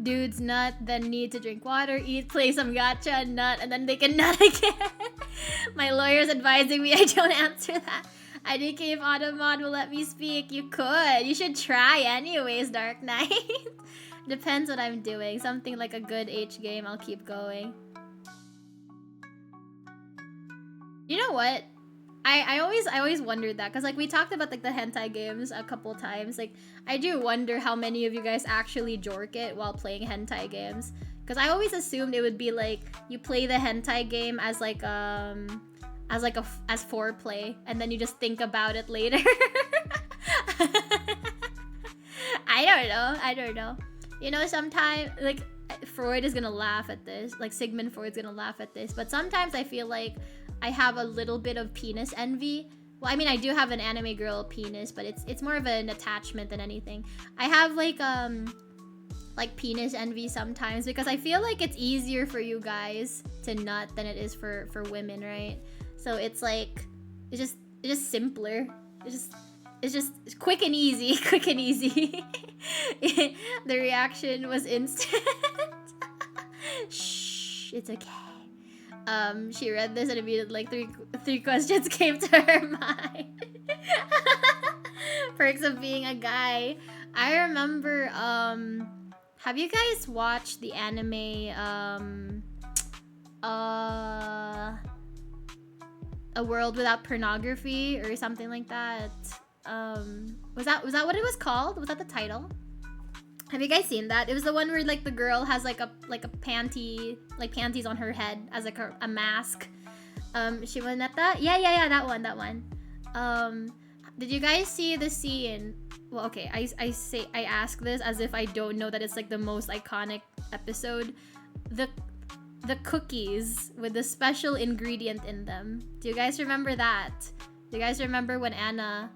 Dudes nut, then need to drink water, eat, play some gacha, nut, and then they can nut again. My lawyer's advising me I don't answer that. IDK, if Automod will let me speak, you could. You should try anyways, Dark Knight. Depends what I'm doing. Something like a good H game, I'll keep going. You know what? I always wondered that, because like we talked about like the hentai games a couple times. Like I do wonder how many of you guys actually jork it while playing hentai games, because I always assumed it would be like you play the hentai game as like as foreplay, and then you just think about it later. I don't know. You know, sometimes like Freud is gonna laugh at this, like Sigmund Freud's gonna laugh at this, but sometimes I feel like I have a little bit of penis envy. Well, I mean, I do have an anime girl penis, but it's more of an attachment than anything. I have like penis envy sometimes, because I feel like it's easier for you guys to nut than it is for women, right? So it's like it's just simpler. It's just quick and easy. Quick and easy. The reaction was instant. Shh, it's okay. She read this and immediately like three questions came to her mind. Perks of being a guy. I remember have you guys watched the anime A World Without Pornography or something like that? Was that what it was called? Was that the title? Have you guys seen that? It was the one where like the girl has like a panties on her head as like a mask. She was at that? Yeah, that one. Did you guys see the scene? Well, okay, I ask this as if I don't know that it's like the most iconic episode. The cookies with the special ingredient in them. Do you guys remember that? Do you guys remember when Anna...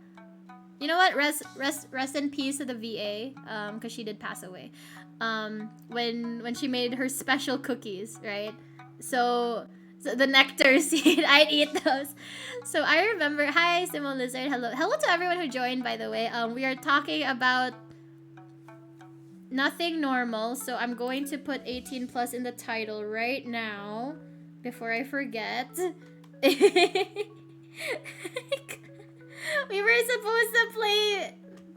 You know what? Rest in peace to the VA, because she did pass away. When she made her special cookies, right? So the nectar seed, I'd eat those. So I remember. Hi, Simon Lizard. Hello to everyone who joined. By the way, we are talking about nothing normal. So I'm going to put 18 plus in the title right now before I forget. We were supposed to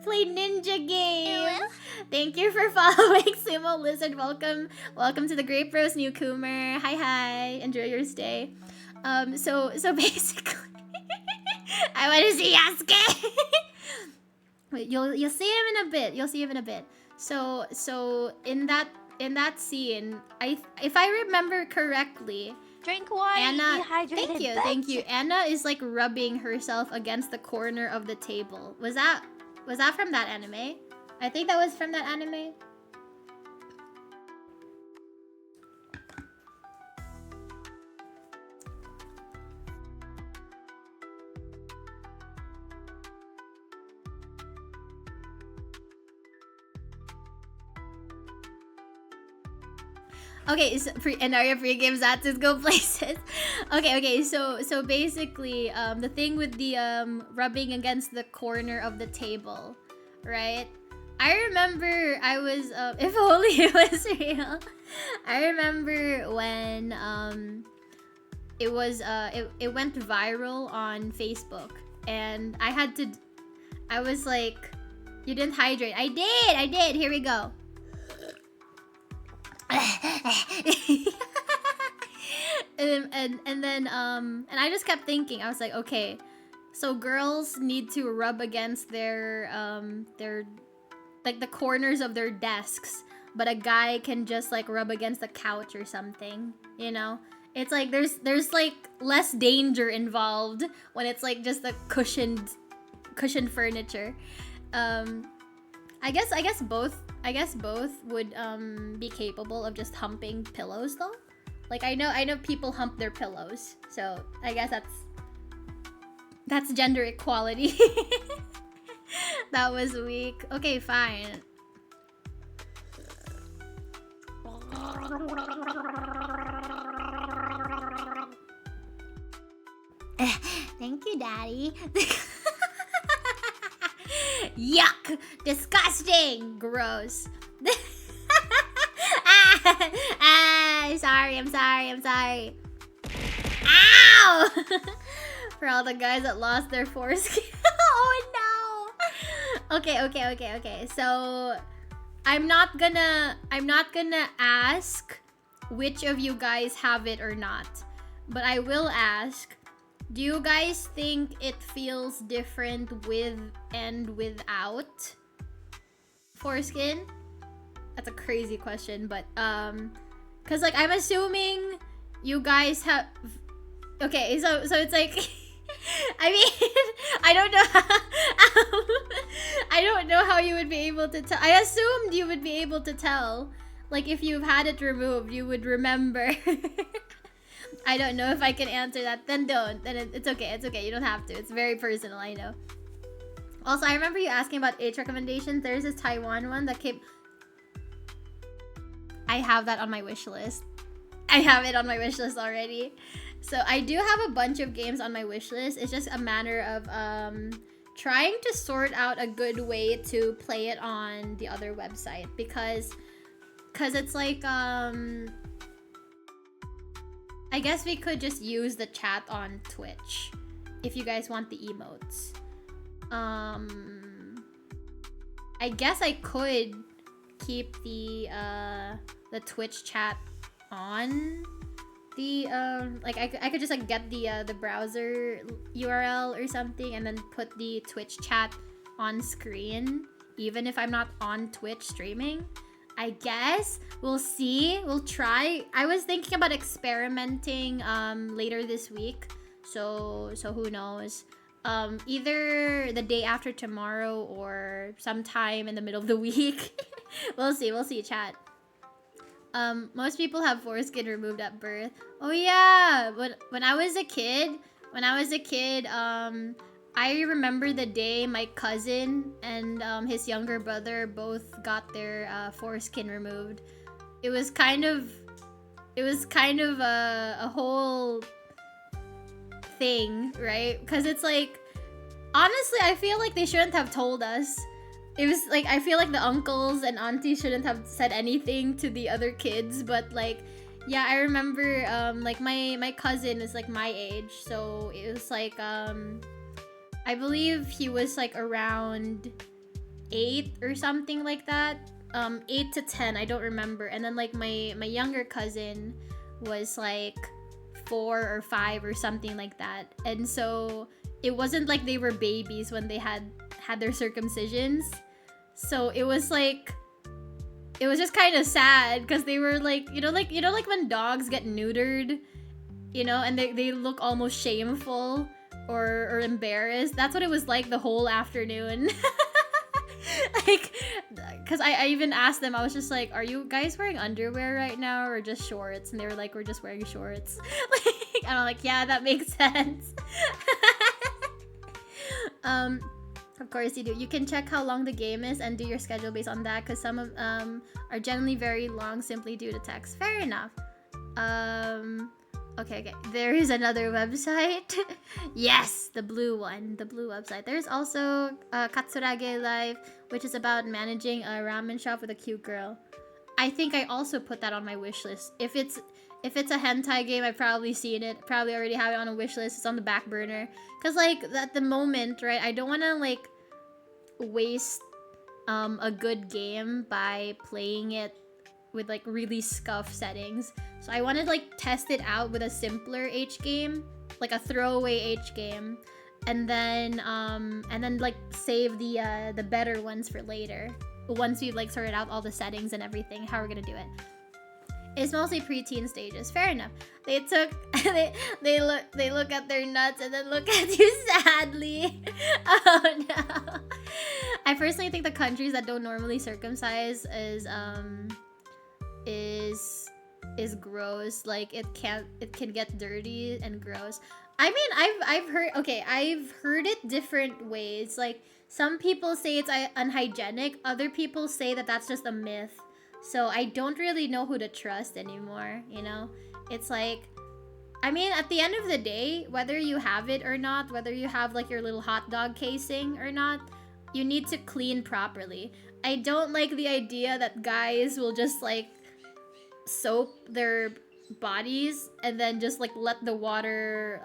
play Ninja Game. Thank you for following Sumo Lizard. Welcome to the Grape Rose newcomer. Hi. Enjoy your stay. So basically, I want to see Yasuke. Wait, you'll see him in a bit. So in that scene, if I remember correctly. Drink wine. Anna, thank you. Anna is like rubbing herself against the corner of the table. Was that from that anime? I think that was from that anime. Okay, so and are your free games at to go places? Okay, so basically, the thing with the rubbing against the corner of the table, right? I remember I was if only it was real. I remember when it was it went viral on Facebook, and I was like, you didn't hydrate. I did. Here we go. and then and I just kept thinking, I was like, okay, so girls need to rub against their like the corners of their desks, but a guy can just like rub against the couch or something, you know? It's like there's like less danger involved when it's like just a cushioned furniture. I guess both would be capable of just humping pillows though. Like I know people hump their pillows, so I guess that's gender equality. That was weak. Okay, fine. Thank you, Daddy. Yuck! Disgusting! Gross. I'm sorry. Ow! For all the guys that lost their foreskin. Oh no! Okay. So I'm not gonna ask which of you guys have it or not. But I will ask, do you guys think it feels different with and without foreskin? That's a crazy question, but cause like I'm assuming you guys have. Okay, so it's like, I mean, I don't know how you would be able to tell. I assumed you would be able to tell. Like if you've had it removed, you would remember. I don't know if I can answer that. Then don't. Then it's okay. You don't have to. It's very personal, I know. Also, I remember you asking about age recommendations. There's this Taiwan one that came. I have that on my wish list. I have it on my wish list already. So I do have a bunch of games on my wish list. It's just a matter of trying to sort out a good way to play it on the other website because it's like I guess we could just use the chat on Twitch if you guys want the emotes. I guess I could keep the Twitch chat on the like I could just like get the browser URL or something and then put the Twitch chat on screen even if I'm not on Twitch streaming. I guess we'll see. We'll try. I was thinking about experimenting later this week. So who knows? Either the day after tomorrow or sometime in the middle of the week. We'll see, chat. Most people have foreskin removed at birth. Oh yeah, but when I was a kid, I remember the day my cousin and his younger brother both got their foreskin removed. It was kind of a whole thing, right? Because it's like, honestly, I feel like they shouldn't have told us. It was like, I feel like the uncles and aunties shouldn't have said anything to the other kids, but like, yeah, I remember like my cousin is like my age, so it was like I believe he was like around 8 or something like that. 8 to 10, I don't remember. And then like my younger cousin was like 4 or 5 or something like that. And so it wasn't like they were babies when they had their circumcisions. So it was just kind of sad because they were like, you know like when dogs get neutered, you know, and they look almost shameful or embarrassed. That's what it was like the whole afternoon. Like, because I even asked them, I was just like, are you guys wearing underwear right now or just shorts? And they were like, we're just wearing shorts. And I'm like, yeah, that makes sense. Of course you do. You can check how long the game is and do your schedule based on that, because some of are generally very long simply due to text. Fair enough. Okay. There is another website. Yes, the blue one, the blue website. There's also Katsurage Life, which is about managing a ramen shop with a cute girl. I think I also put that on my wish list. If it's a hentai game, I've probably seen it. Probably already have it on a wish list. It's on the back burner. Cause like at the moment, right? I don't want to like waste a good game by playing it with like really scuff settings. So I want to like test it out with a simpler H game, like a throwaway H game, and then like save the better ones for later. Once we've like sorted out all the settings and everything, how we're gonna do it. It's mostly preteen stages. Fair enough. They took they look at their nuts and then look at you sadly. Oh no. I personally think the countries that don't normally circumcise is gross. Like it can get dirty and gross. I mean, I've heard it different ways. Like some people say it's unhygienic, other people say that that's just a myth. So I don't really know who to trust anymore, you know? It's like, I mean, at the end of the day, whether you have it or not, whether you have like your little hot dog casing or not, you need to clean properly. I don't like the idea that guys will just like soap their bodies and then just like let the water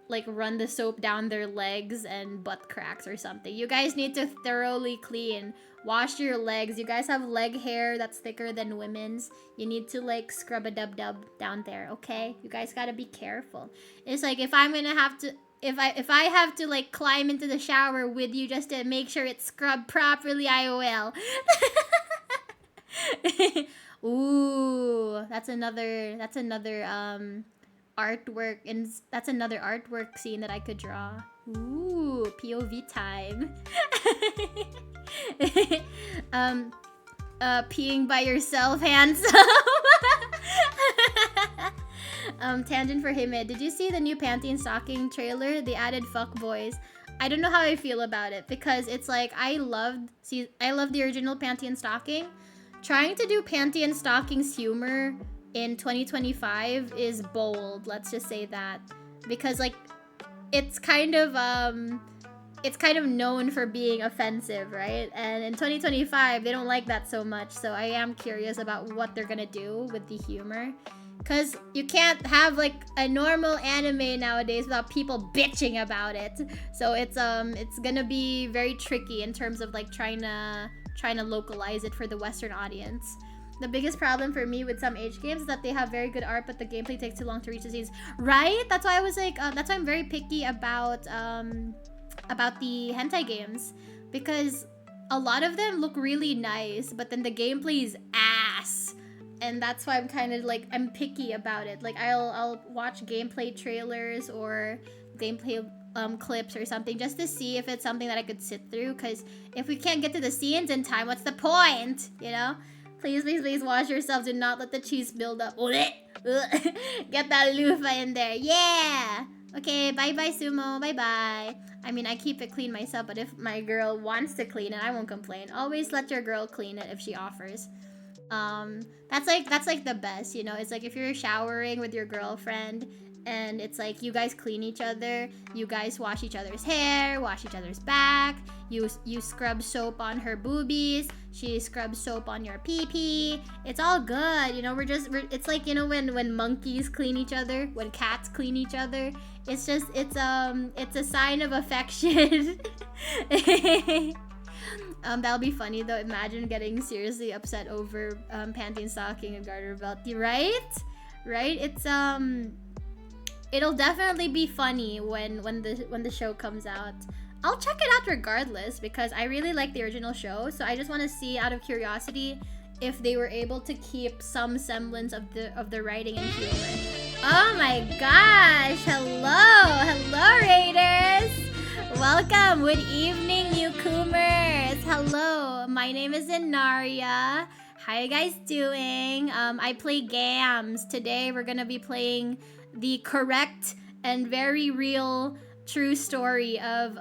like run the soap down their legs and butt cracks or something. You guys need to thoroughly clean. Wash your legs. You guys have leg hair that's thicker than women's. You need to like scrub a dub down there, okay? You guys gotta be careful. It's like if I'm gonna have to if I have to like climb into the shower with you just to make sure it's scrubbed properly, I will. Ooh, that's another artwork, and that's another artwork scene that I could draw. Ooh, POV time. Peeing by yourself, handsome. Tangent for Hime. Did you see the new Panty and Stocking trailer? They added fuck boys. I don't know how I feel about it because it's like I loved the original Panty and Stocking. Trying to do Panty and Stocking's humor in 2025 is bold, let's just say that, because like it's kind of known for being offensive, right? And in 2025 they don't like that so much, so I am curious about what they're gonna do with the humor, because you can't have like a normal anime nowadays without people bitching about it. So it's gonna be very tricky in terms of like trying to localize it for the Western audience. The biggest problem for me with some H games is that they have very good art, but the gameplay takes too long to reach the scenes. Right? That's why I was like, that's why I'm very picky about the hentai games, because a lot of them look really nice, but then the gameplay is ass, and that's why I'm kind of like picky about it. Like I'll watch gameplay trailers or gameplay clips or something just to see if it's something that I could sit through, because if we can't get to the scenes in time, what's the point, you know? Please wash yourself. Do not let the cheese build up. Get that loofah in there. Yeah! Okay, bye-bye, Sumo. Bye-bye. I mean, I keep it clean myself, but if my girl wants to clean it, I won't complain. Always let your girl clean it if she offers. That's like the best, you know? It's like if you're showering with your girlfriend and it's like you guys clean each other, you guys wash each other's hair, wash each other's back, you scrub soap on her boobies, she scrubs soap on your pee-pee. It's all good, you know. It's like, you know, when monkeys clean each other, when cats clean each other, it's a sign of affection. That'll be funny though. Imagine getting seriously upset over panty and stocking and garter belt, right? It's it'll definitely be funny when the show comes out. I'll check it out regardless because I really like the original show, so I just want to see out of curiosity if they were able to keep some semblance of the writing and humor. Oh my gosh! Hello Raiders! Welcome. Good evening, newcomers. Hello, my name is Inaria. How you guys doing? I play games. Today we're gonna be playing the correct and very real true story of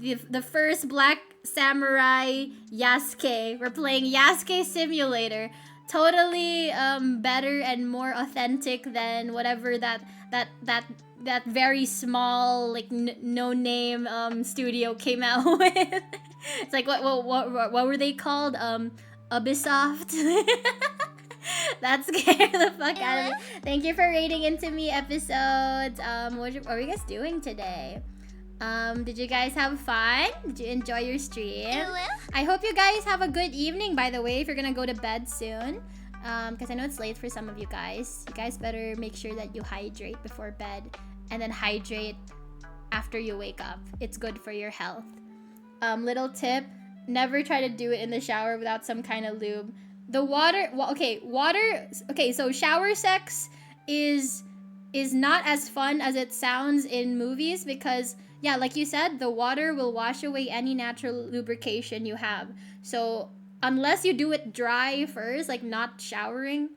the first Black Samurai Yasuke. We're playing Yasuke Simulator. Totally better and more authentic than whatever that very small like no name studio came out with. It's like what were they called? Ubisoft. That scared the fuck out of me. Thank you for rating Into Me episodes. What are you guys doing today? Did you guys have fun? Did you enjoy your stream? I hope you guys have a good evening, by the way, if you're gonna go to bed soon. Because I know it's late for some of you guys. You guys better make sure that you hydrate before bed and then hydrate after you wake up. It's good for your health. Little tip, never try to do it in the shower without some kind of lube. The water, so shower sex is not as fun as it sounds in movies because, yeah, like you said, the water will wash away any natural lubrication you have. So unless you do it dry first, like not showering,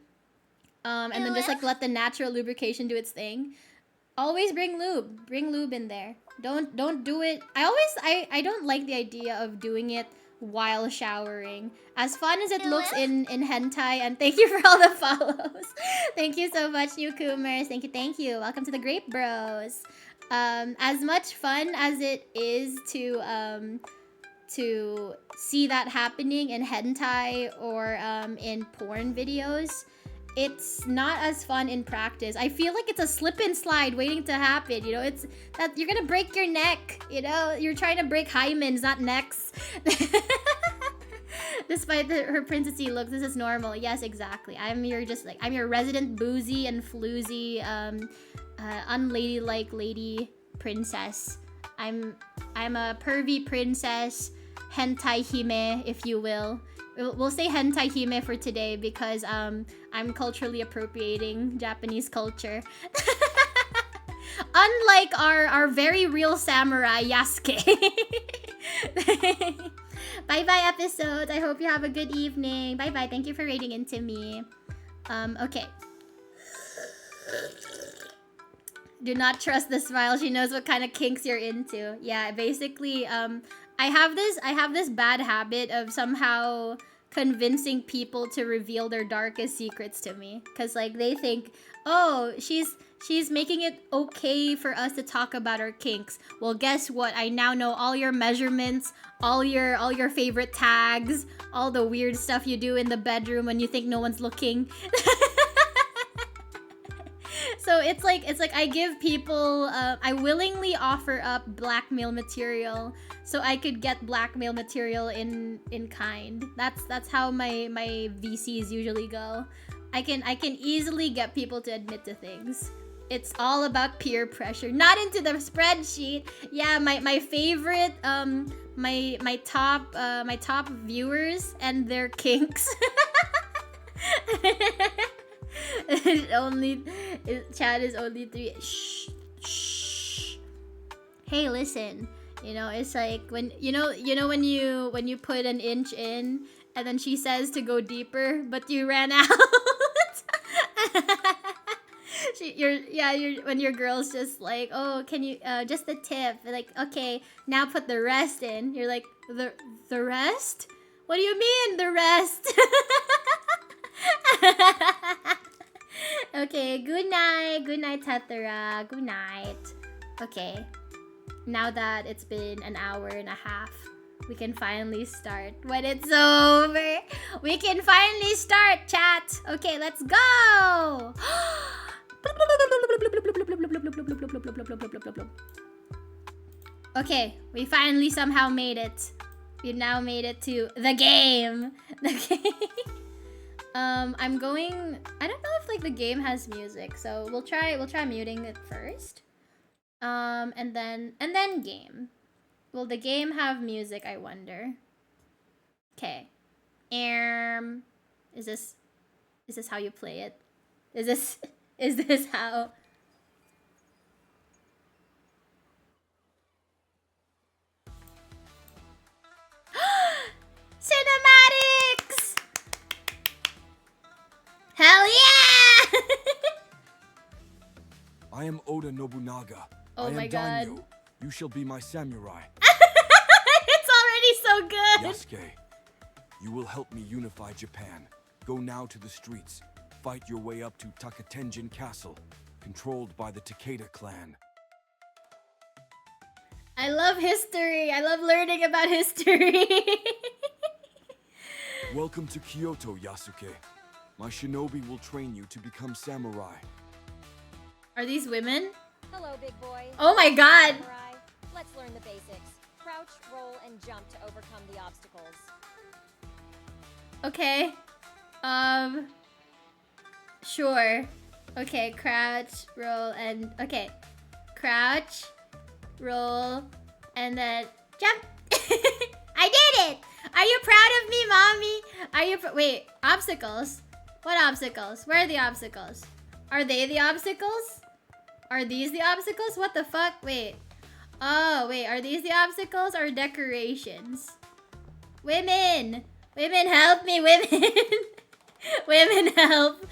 and then just like let the natural lubrication do its thing, always bring lube. Bring lube in there. Don't do it. I don't like the idea of doing it while showering. As fun as it looks in hentai, and thank you for all the follows. Thank you so much, newcomers. Thank you. Welcome to the Grape Bros. As much fun as it is to see that happening in hentai or in porn videos, it's not as fun in practice. I feel like it's a slip and slide waiting to happen. You know, it's that you're gonna break your neck. You know, you're trying to break hymens, not necks. Despite her princessy looks, this is normal. Yes, exactly. I'm your resident boozy and floozy, unladylike lady princess. I'm a pervy princess, hentai hime, if you will. We'll say hentai hime for today because I'm culturally appropriating Japanese culture. Unlike our very real samurai Yasuke. Bye-bye episodes. I hope you have a good evening. Bye-bye. Thank you for rating Into Me. Okay. Do not trust the smile. She knows what kind of kinks you're into. Yeah, basically, I have this bad habit of somehow convincing people to reveal their darkest secrets to me, because like they think, oh, she's making it okay for us to talk about our kinks. Well, guess what? I now know all your measurements, all your favorite tags, all the weird stuff you do in the bedroom when you think no one's looking. So it's like I give people, I willingly offer up blackmail material so I could get blackmail material in kind. That's how my VCs usually go. I can easily get people to admit to things. It's all about peer pressure, not into the spreadsheet. Yeah, my favorite, my top viewers and their kinks. Chat is only 3. Shh. Hey, listen. You know, it's like when when you put an inch in and then she says to go deeper, but you ran out. When your girl's just like, oh, can you just the tip? Like, okay, now put the rest in. You're like, the rest? What do you mean the rest? Okay, good night, Tethera, good night. Okay, now that it's been an hour and a half, we can finally start. When it's over, we can finally start, chat. Okay, let's go. Okay, we finally somehow made it. We now made it to the game. I'm going, I don't know if like the game has music, so we'll try muting it first. And then game. Will the game have music, I wonder? Okay. Is this how you play it? Is this how? Cinematics! Hell yeah! I am Oda Nobunaga. Oh I my am god. Daimyo. You shall be my samurai. so good. Yasuke, you will help me unify Japan. Go now to the streets. Fight your way up to Takatenjin Castle, controlled by the Takeda clan. I love history. I love learning about history. Welcome to Kyoto, Yasuke. My shinobi will train you to become samurai. Are these women? Hello, big boy. Oh my god. Samurai. Let's learn the basics. Crouch, roll, and jump to overcome the obstacles. Okay. Sure. Okay, crouch, roll, and... Okay. Crouch, roll, and then jump. I did it! Are you proud of me, mommy? Are you... Wait, obstacles? What obstacles? Where are the obstacles? Are they the obstacles? Are these the obstacles? What the fuck? Wait. Oh, wait. Are these the obstacles or decorations? Women! Women, help me, women! Women, help!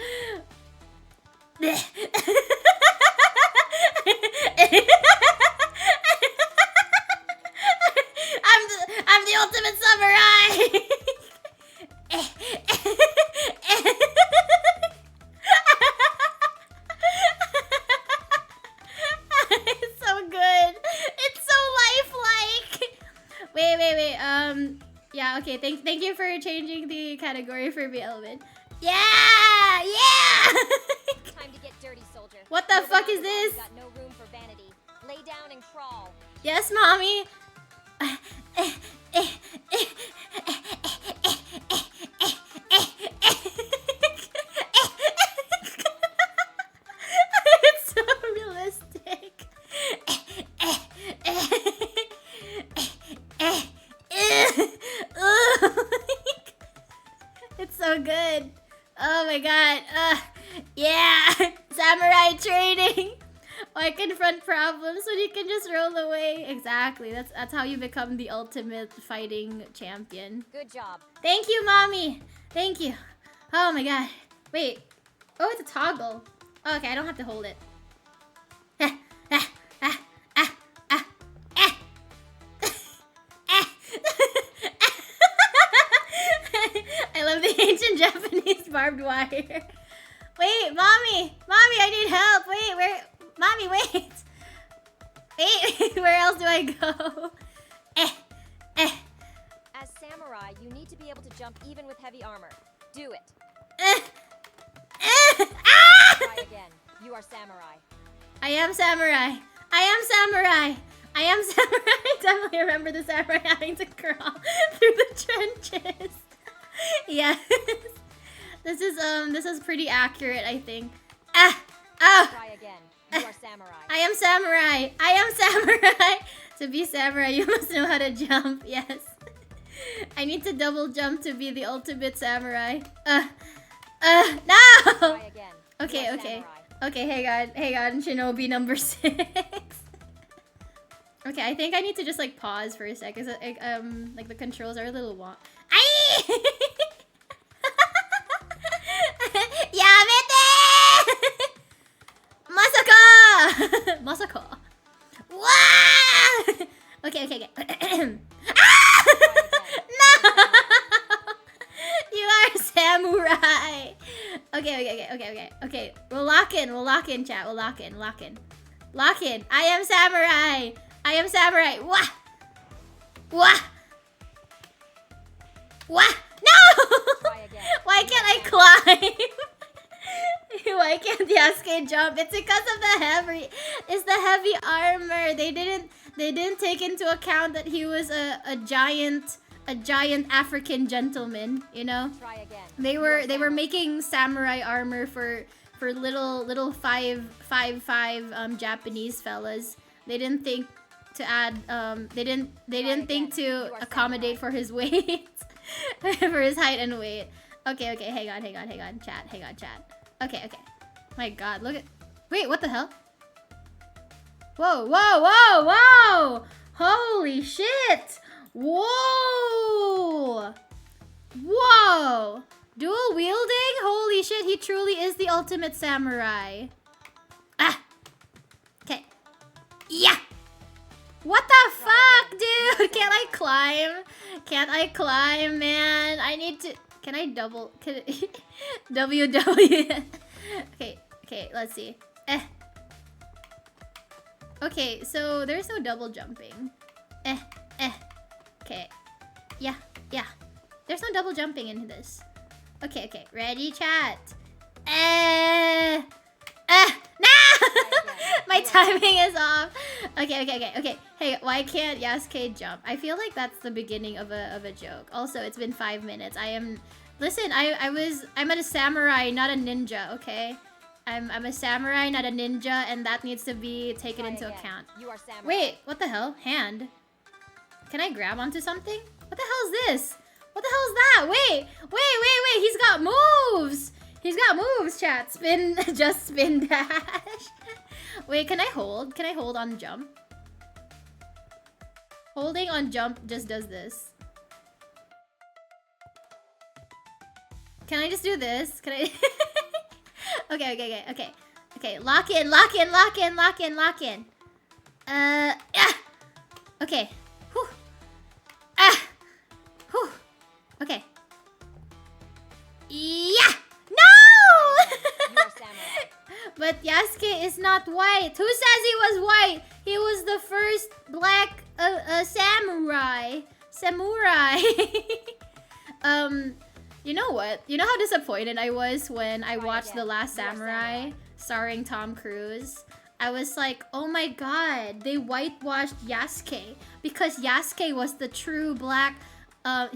I'm the ultimate samurai! It's so good. It's so lifelike. Wait. Yeah, okay. Thank you for changing the category for me, Elvin. Yeah! Time to get dirty, soldier. What the fuck is this? Got no room for vanity. Lay down and crawl. Yes, mommy. It's so realistic. It's so good. Oh my god. Yeah. Samurai training. Why confront problems when you can just roll away? Exactly. That's how you become the ultimate fighting champion. Good job. Thank you, mommy. Thank you. Oh my god. Wait. Oh, it's a toggle. Oh, okay, I don't have to hold it. I love the ancient Japanese barbed wire. Wait, mommy! Mommy, I need help! Wait, where... Mommy, wait! Wait, where else do I go? As samurai, you need to be able to jump even with heavy armor. Do it. Try again. You are samurai. I am samurai. I am samurai. I am samurai. I definitely remember the samurai having to crawl through the trenches. Yes. This is pretty accurate, I think. Try again. You are samurai. I am samurai. I am samurai. To be samurai, you must know how to jump. Yes. I need to double jump to be the ultimate samurai. No! Try again. Okay, You are okay. samurai. Okay, hang on, Shinobi number 6. Okay, I think I need to just like pause for a second. Like the controls are a little wonk. Yamete! Masaka! Masaka. Wah! Okay. No! You are samurai. Okay. We'll lock in, chat. We'll lock in. I am samurai. Wah! No! Try again. Why can't I climb? Why can't Yasuke jump? It's because of the heavy armor. They didn't take into account that he was a giant African gentleman, you know? Try again. They were making samurai armor for little 5'5" Japanese fellas. They didn't think to add they didn't think to accommodate for his weight. For his height and weight. Okay, hang on, chat. Okay. My god, look at... Wait, what the hell? Whoa! Holy shit! Whoa! Dual wielding? Holy shit, he truly is the ultimate samurai. Okay. Yeah! What the fuck, dude? Can't I climb? Can't I climb, man? I need to... Can I double... Can WW... Okay, let's see. Okay, so there's no double jumping. Okay. Yeah. There's no double jumping in this. Okay. Ready, chat? No! My timing is off. Okay. Hey, why can't Yasuke jump? I feel like that's the beginning of a joke. Also, it's been 5 minutes. Listen, I'm a samurai, not a ninja, okay? I'm a samurai, not a ninja, and that needs to be taken into account. You are samurai. Wait, what the hell? Hand. Can I grab onto something? What the hell is this? What the hell is that? Wait. He's got moves. He's got moves, chat. Spin, just spin dash. Wait, can I hold? Can I hold on jump? Holding on jump just does this. Can I just do this? Can I? Okay. Lock in. Yeah. Okay. Whew. Whew. Okay. Yeah. No! You are samurai. But Yasuke is not white. Who says he was white? He was the first black samurai. You know what? You know how disappointed I was when I watched The Last Samurai starring Tom Cruise? I was like, oh my god, they whitewashed Yasuke because Yasuke was the true black,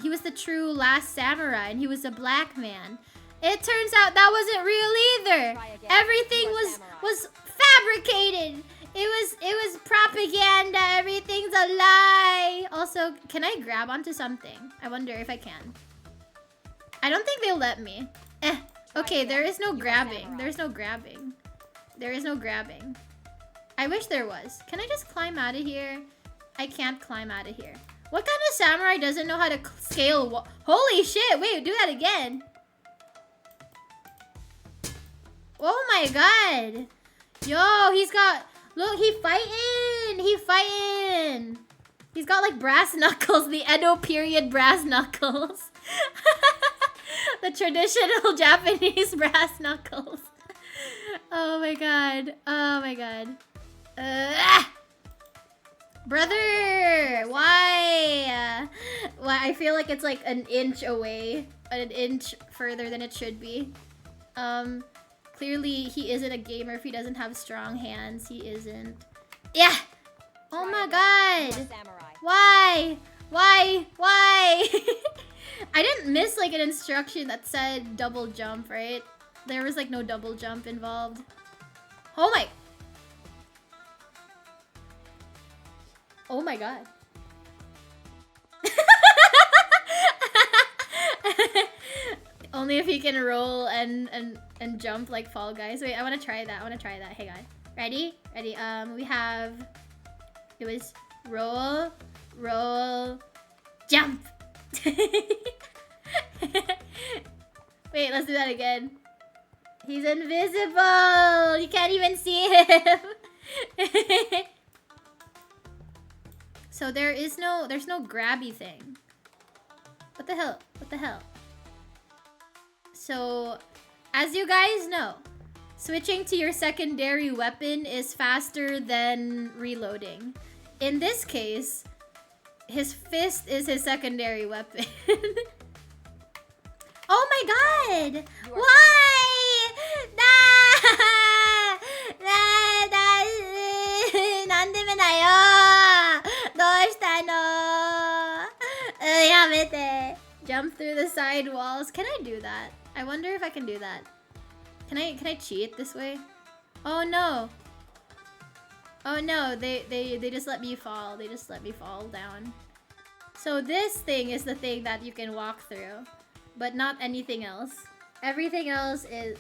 he was the true last samurai and he was a black man. It turns out that wasn't real either. Everything was fabricated. It was propaganda. Everything's a lie. Also, can I grab onto something? I wonder if I can. I don't think they'll let me. Okay, there is no grabbing. There's no grabbing. There is no grabbing. I wish there was. Can I just climb out of here? I can't climb out of here. What kind of samurai doesn't know how to scale? Holy shit! Wait, do that again. Oh my god. Yo, he's got... Look, he fighting. He's got like brass knuckles. The Edo period brass knuckles. The traditional Japanese brass knuckles. Oh my god. Brother, why? Why? I feel like it's like an inch away, an inch further than it should be. Clearly he isn't a gamer if he doesn't have strong hands. He isn't. Yeah. Oh my god. Why? I didn't miss like an instruction that said double jump, right? There was like no double jump involved. Oh my god. Only if he can roll and jump like Fall Guys. Wait, I want to try that. Hang on. Ready? We have... It was roll, jump. Wait, let's do that again. He's invisible. You can't even see him. So there's no grabby thing. What the hell? So, as you guys know, switching to your secondary weapon is faster than reloading. In this case, his fist is his secondary weapon. Oh my god! Why? Nandeme na yo! Doushita no? Yamete. Jump through the side walls. Can I do that? I wonder if I can do that. Can I cheat this way? Oh no. Oh no, they just let me fall. They just let me fall down. So this thing is the thing that you can walk through, but not anything else. Everything else is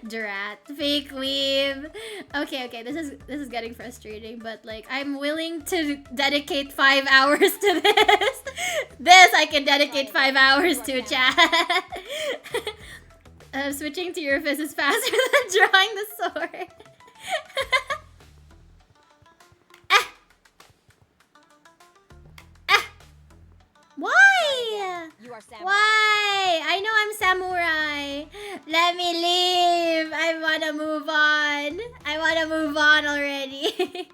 Drat. Fake weave. Okay, this is getting frustrating, but like I'm willing to dedicate 5 hours to this. This I can dedicate 5 hours to, chat. Switching to your fist is faster than drawing the sword. wanna move on already.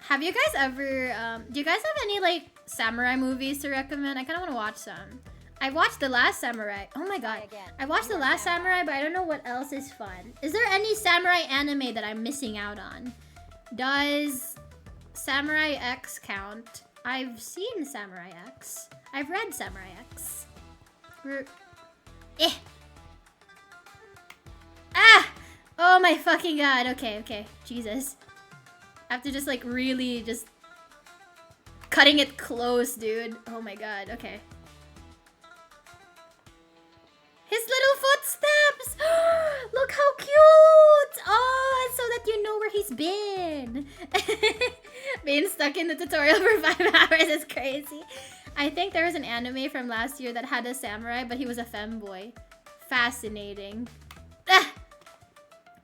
Have you guys ever, do you guys have any, like, samurai movies to recommend? I kind of want to watch some. I watched The Last Samurai. Oh my god. I watched The Last Samurai, but I don't know what else is fun. Is there any samurai anime that I'm missing out on? Does Samurai X count? I've seen Samurai X. I've read Samurai X. Ah! Oh my fucking god. Okay, okay. Jesus. I have to just like really just cutting it close, dude. Oh my god. Okay. His little footsteps! Look how cute! Oh, so that you know where he's been. Being stuck in the tutorial for 5 hours is crazy. I think there was an anime from last year that had a samurai, but he was a femboy. Fascinating. Ah!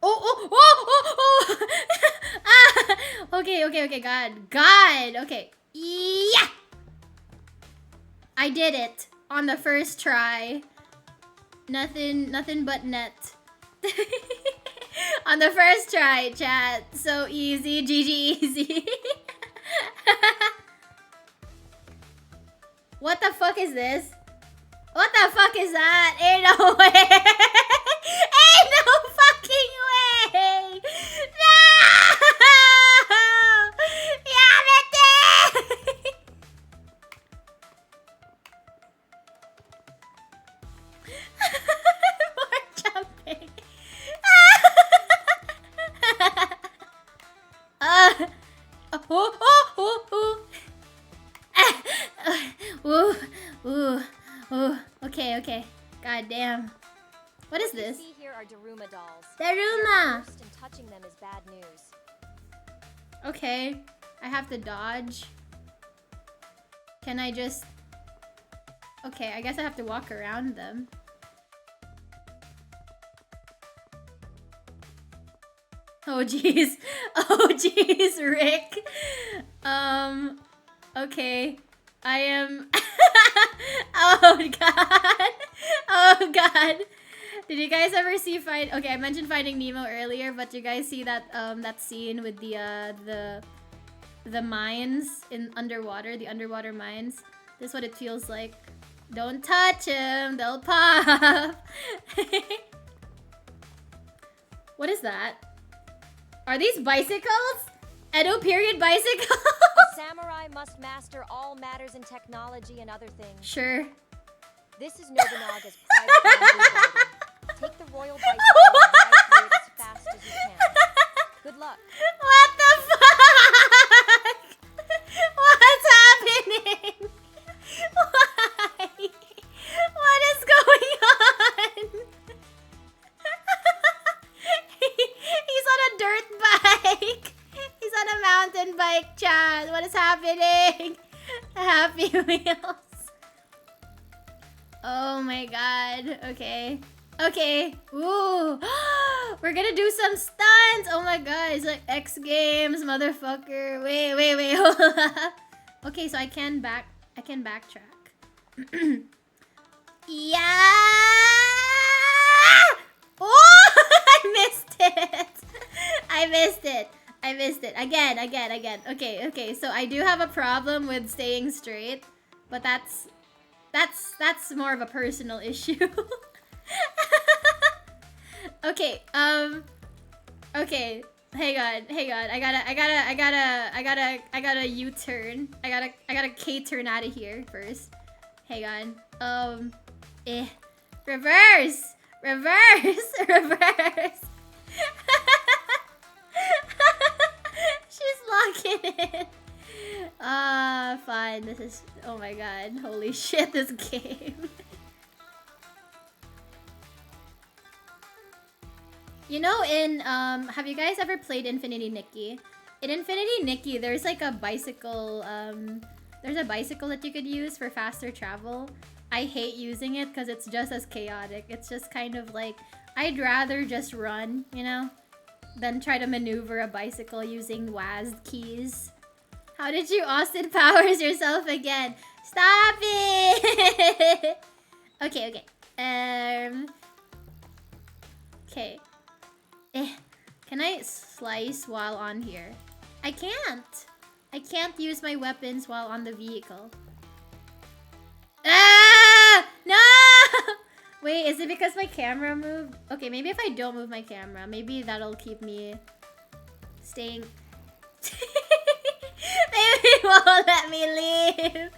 Oh! Ah! Okay, okay, okay, God. God! Okay. Yeah! I did it on the first try. Nothing but net. On the first try, chat. So easy, GG easy. What the fuck is this? What the fuck is that? Ain't no way. Ain't no fucking way. No! Yamete! More jumping. Okay, okay. God damn. What is this? See here are Daruma dolls. Daruma! And touching them is bad news. Okay. I have to dodge. Can I just... Okay, I guess I have to walk around them. Oh jeez. Oh jeez, Rick. Okay. I am... Oh god. Oh god. Did you guys ever see Find... Okay, I mentioned Finding Nemo earlier, but you guys see that that scene with the mines in underwater, the underwater mines? This is what it feels like. Don't touch them, they'll pop. What is that? Are these bicycles? Edo period bicycles? A samurai must master all matters in technology and other things. Sure. This is Nobunaga's private bamboo garden. Take the royal bicycle and ride through it as fast as you can. Good luck. What the fuck? What's happening? Why? What is going on? He's on a dirt bike. He's on a mountain bike, chat. What is happening? Happy Wheels. Oh my god. Okay. Okay. Ooh. We're gonna do some stunts. Oh my god. It's like X Games, motherfucker. Wait, wait, wait. Hold up. Okay, so I can backtrack. Yeah. Oh, I missed it. I missed it. I missed it. Again. Okay, okay. So I do have a problem with staying straight, but that's more of a personal issue. Okay, okay. Hang on. I gotta U-turn. I gotta K-turn out of here first. Hang on. Reverse! She's locking it. Fine. This is... Oh my god. Holy shit, this game. You know, in, have you guys ever played Infinity Nikki? In Infinity Nikki, there's like a bicycle, there's a bicycle that you could use for faster travel. I hate using it because it's just as chaotic. It's just kind of like, I'd rather just run, you know, than try to maneuver a bicycle using WASD keys. How did you Austin Powers yourself again? Stop it! Okay. Okay. Can I slice while on here? I can't. I can't use my weapons while on the vehicle. Ah! No! Wait, is it because my camera moved? Okay, maybe if I don't move my camera, maybe that'll keep me staying. Maybe it won't let me leave.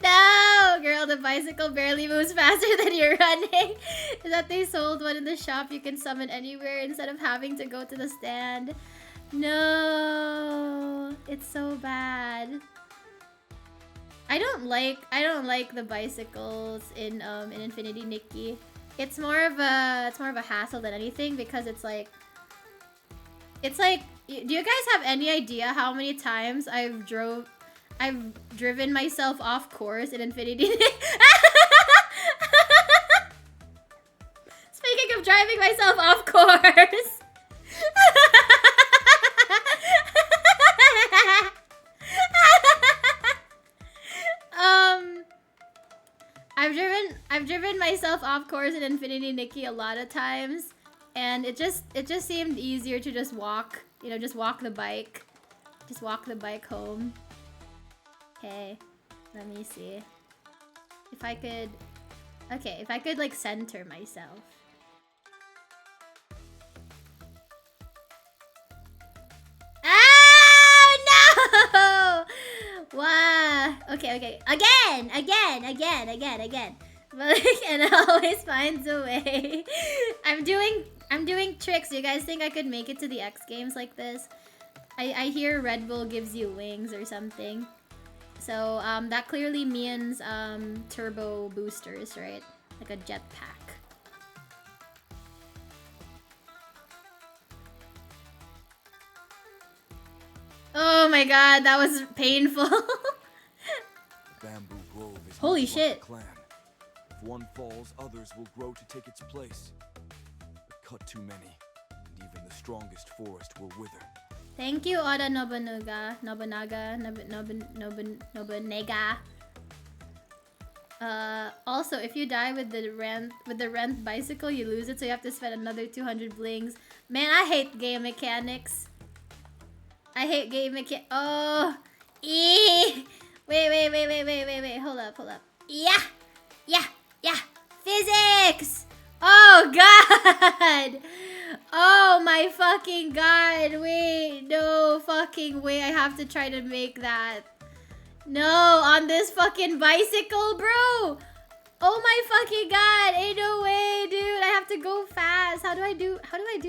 No! Girl, the bicycle barely moves faster than you're running. Is that they sold one in the shop you can summon anywhere instead of having to go to the stand? No! It's so bad. I don't like the bicycles in Infinity Nikki. It's more of a hassle than anything because it's like do you guys have any idea how many times I've driven myself off course in Infinity Nikki? Speaking of driving myself off course. I've driven myself off course in Infinity Nikki a lot of times, and it just seemed easier to just walk, you know, just walk the bike home. Okay, let me see if I could. Okay, if I could like center myself. Oh no! Wow. Okay. Again. But and it always finds a way. I'm doing tricks. Do you guys think I could make it to the X Games like this? I hear Red Bull gives you wings or something. So that clearly means turbo boosters, right? Like a jetpack. Oh my god, that was painful. Bamboo Grove is Holy much like shit. a clan. If one falls, others will grow to take its place. But cut too many, and even the strongest forest will wither. Thank you, Oda Nobunaga. Also, if you die with the rent bicycle, you lose it, so you have to spend another 200 blings. Man, I hate game mechanics. Oh, wait. Hold up. Yeah. Physics. Oh god. Oh my fucking god. Wait, no fucking way. I have to try to make that. No, on this fucking bicycle, bro. Oh my fucking god. Ain't no way, dude. I have to go fast. How do I do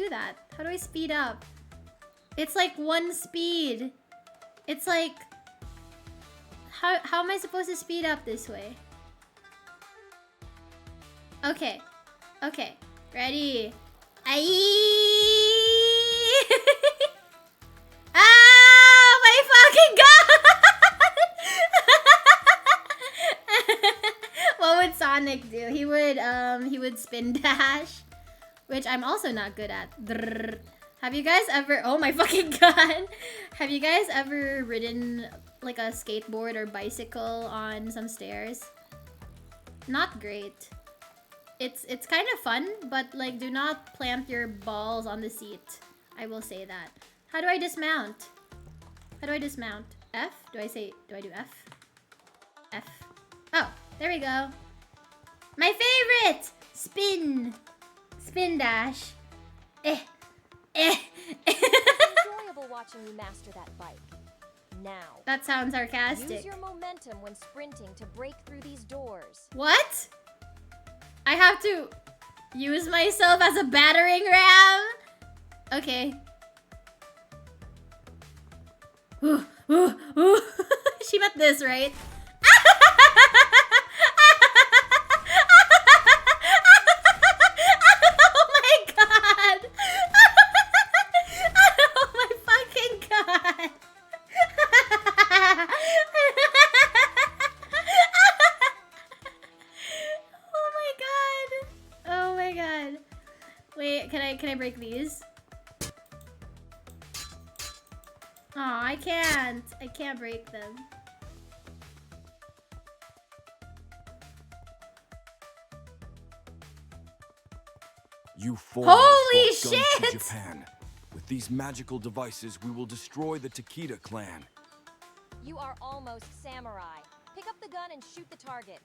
that? How do I speed up? It's like one speed. It's like how am I supposed to speed up this way? Okay. Ready. Ah, my fucking god! What would Sonic do? He would spin dash, which I'm also not good at. Have you guys ever, oh my fucking god. Have you guys ever ridden like a skateboard or bicycle on some stairs? Not great. It's kind of fun, but like do not plant your balls on the seat. I will say that. How do I dismount? F? Do I do F? F. Oh, there we go. My favorite! Spin dash. It's enjoyable watching you master that bike. Now, That sounds sarcastic. use your momentum when sprinting to break through these doors. What? I have to use myself as a battering ram? Okay. She meant this, right? Oh my god! Oh my fucking god! Oh my god. Wait, can I break these? Oh, I can't. I can't break them. You Holy forged guns to shit! Japan with these magical devices, we will destroy the Takeda clan. You are almost samurai. Pick up the gun and shoot the target.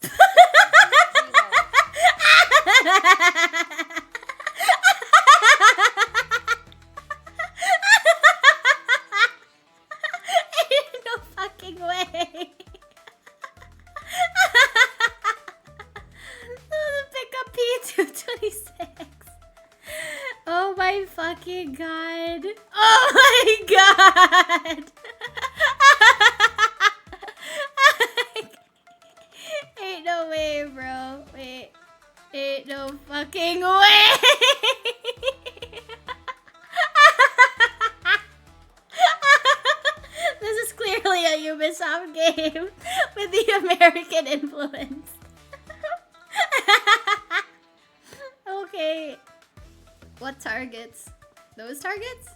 Ain't no fucking way. Pick up P226. Oh my fucking god. Oh my god. Ain't no way, bro. Wait. Ain't no fucking way. This is clearly a Ubisoft game with the American influence. Okay. What targets? Those targets?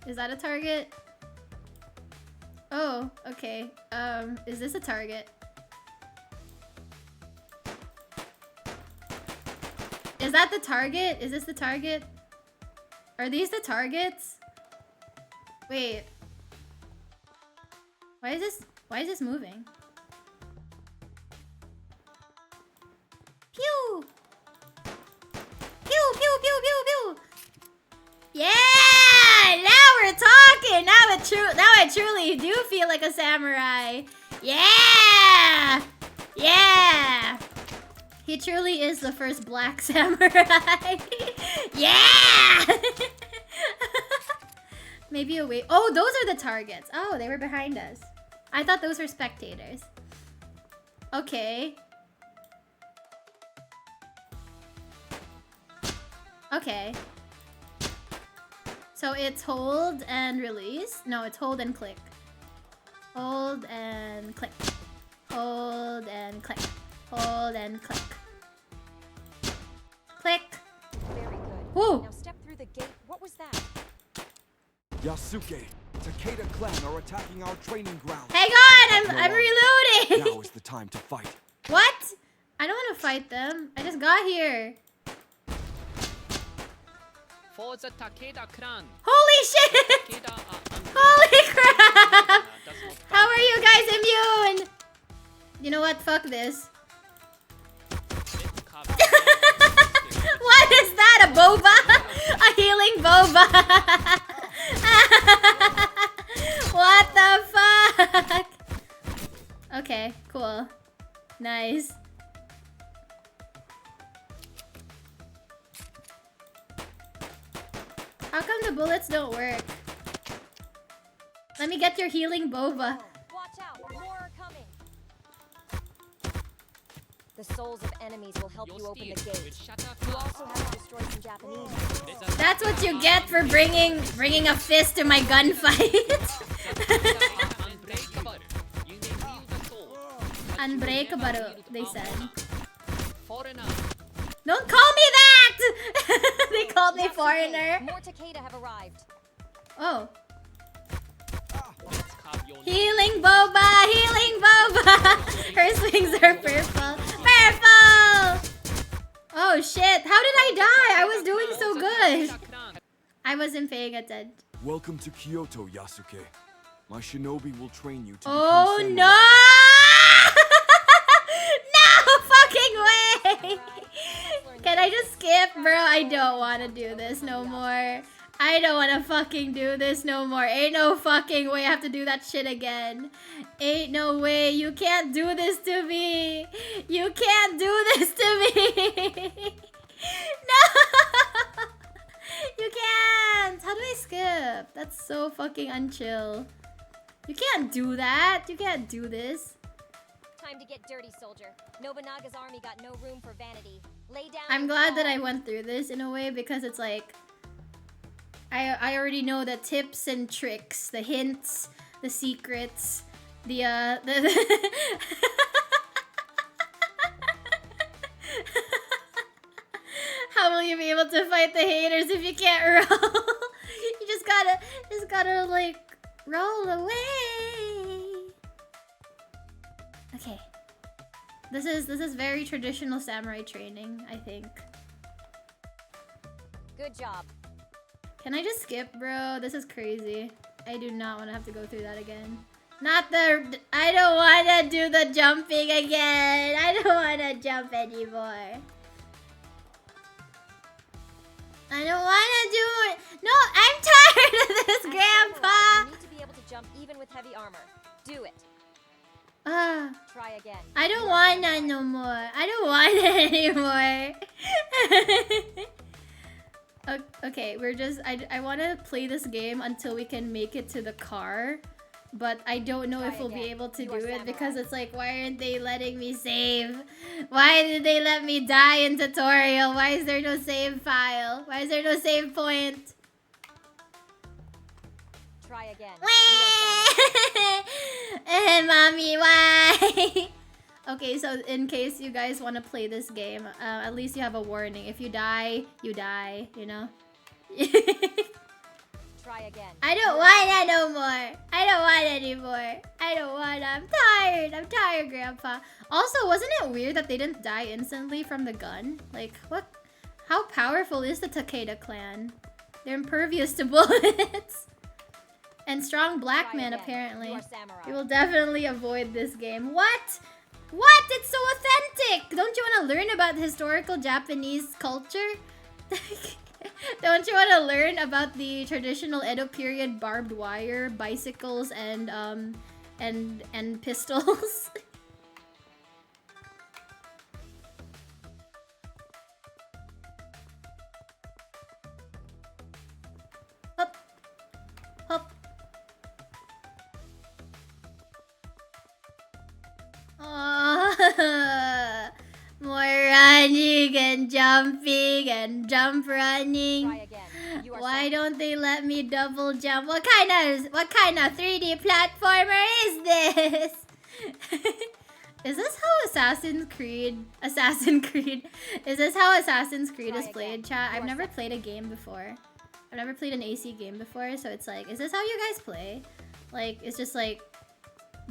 Is that a target? Oh, okay. Is this a target? Is that the target? Is this the target? Are these the targets? Wait. Why is this moving? Pew! Pew, pew, pew, pew, pew! Yeah! Now we're talking! Now I truly do feel like a samurai. Yeah! Yeah! He truly is the first black samurai. Yeah! Maybe a wait. Oh, those are the targets. Oh, they were behind us. I thought those were spectators. Okay. Okay. So it's hold and release. No, it's hold and click. Hold and click. Hold and click. Hold and click. Click. Very good. Woo! Now step through the gate. What was that? Yasuke, Takeda clan are attacking our training ground. Hang on, I'm reloading. Now is the time to fight. What? I don't want to fight them. I just got here. For the Takeda clan. Holy shit! Takeda are Holy crap! does not How are you guys immune? You know what? Fuck this. let carve What is that? A boba? A healing boba? What the fuck? Okay, cool. Nice. How come the bullets don't work? Let me get your healing boba. Watch out. More are coming. The souls of enemies will help your you open steel the will gate. shatter You glass. also have to destroy some Japanese. That's what you get for bringing a fist to my gunfight. Unbreakable. You may wield the sword, but you Unbreakable, never wield they said. armor. Foreigner. Don't call me that! They called me That's the foreigner. gate. More Takeda have arrived. Oh. Let's carve your Healing boba! Healing boba! Her swings are purple. Purple! Oh shit, how did I die? I was doing so good. I wasn't paying attention. Welcome to Kyoto, Yasuke. My shinobi will train you to Oh become no! samurai. No fucking way! Can I just skip, bro? I don't want to do this no more. I don't want to fucking do this no more. Ain't no fucking way I have to do that shit again. Ain't no way. You can't do this to me. You can't do this to me. No! You can't. How do I skip? That's so fucking unchill. You can't do that. You can't do this. Time to get dirty, soldier. Nobunaga's army got no room for vanity. Lay down. I'm and glad that fall. I went through this in a way because it's like I already know the tips and tricks, the hints, the secrets, the How will you be able to fight the haters if you can't roll? You just gotta like roll away. Okay. This is very traditional samurai training, I think. Good job. Can I just skip, bro? This is crazy. I do not want to have to go through that again. Not the... I don't want to do the jumping again. I don't want to jump anymore. I don't want to do it. No, I'm tired of this, As a Grandpa. samurai, you need to be able to jump even with heavy armor. Do it. Try again. I You don't are want that samurai. no more. I don't want it anymore. Okay, we're just... I want to play this game until we can make it to the car. But I don't know Try if we'll be again. able to You do are it samurai. because it's like, why aren't they letting me save? Why did they let me die in tutorial? Why is there no save file? Why is there no save point? Try again. You are samurai. Mommy, why? Okay, so in case you guys want to play this game, at least you have a warning. If you die, you know? Try again. I don't want that no more. I don't want anymore. I don't want. I'm tired. I'm tired, Grandpa. Also, wasn't it weird that they didn't die instantly from the gun? Like, what? How powerful is the Takeda clan? They're impervious to bullets. And strong black Try man, again. apparently. You are samurai. We will definitely avoid this game. What? What? It's so authentic! Don't you want to learn about historical Japanese culture? Don't you want to learn about the traditional Edo period barbed wire, bicycles, and pistols? Hop. Hop. Oh, more running and jumping and jump running. Try again. You are Why samurai. don't they let me double jump? What kind of 3D platformer is this? Is this how Assassin's Creed is this how Assassin's Creed Try is played, again. chat? You I've are never played a game before. I've never played an AC game before, so it's like, is this how you guys play? Like, it's just like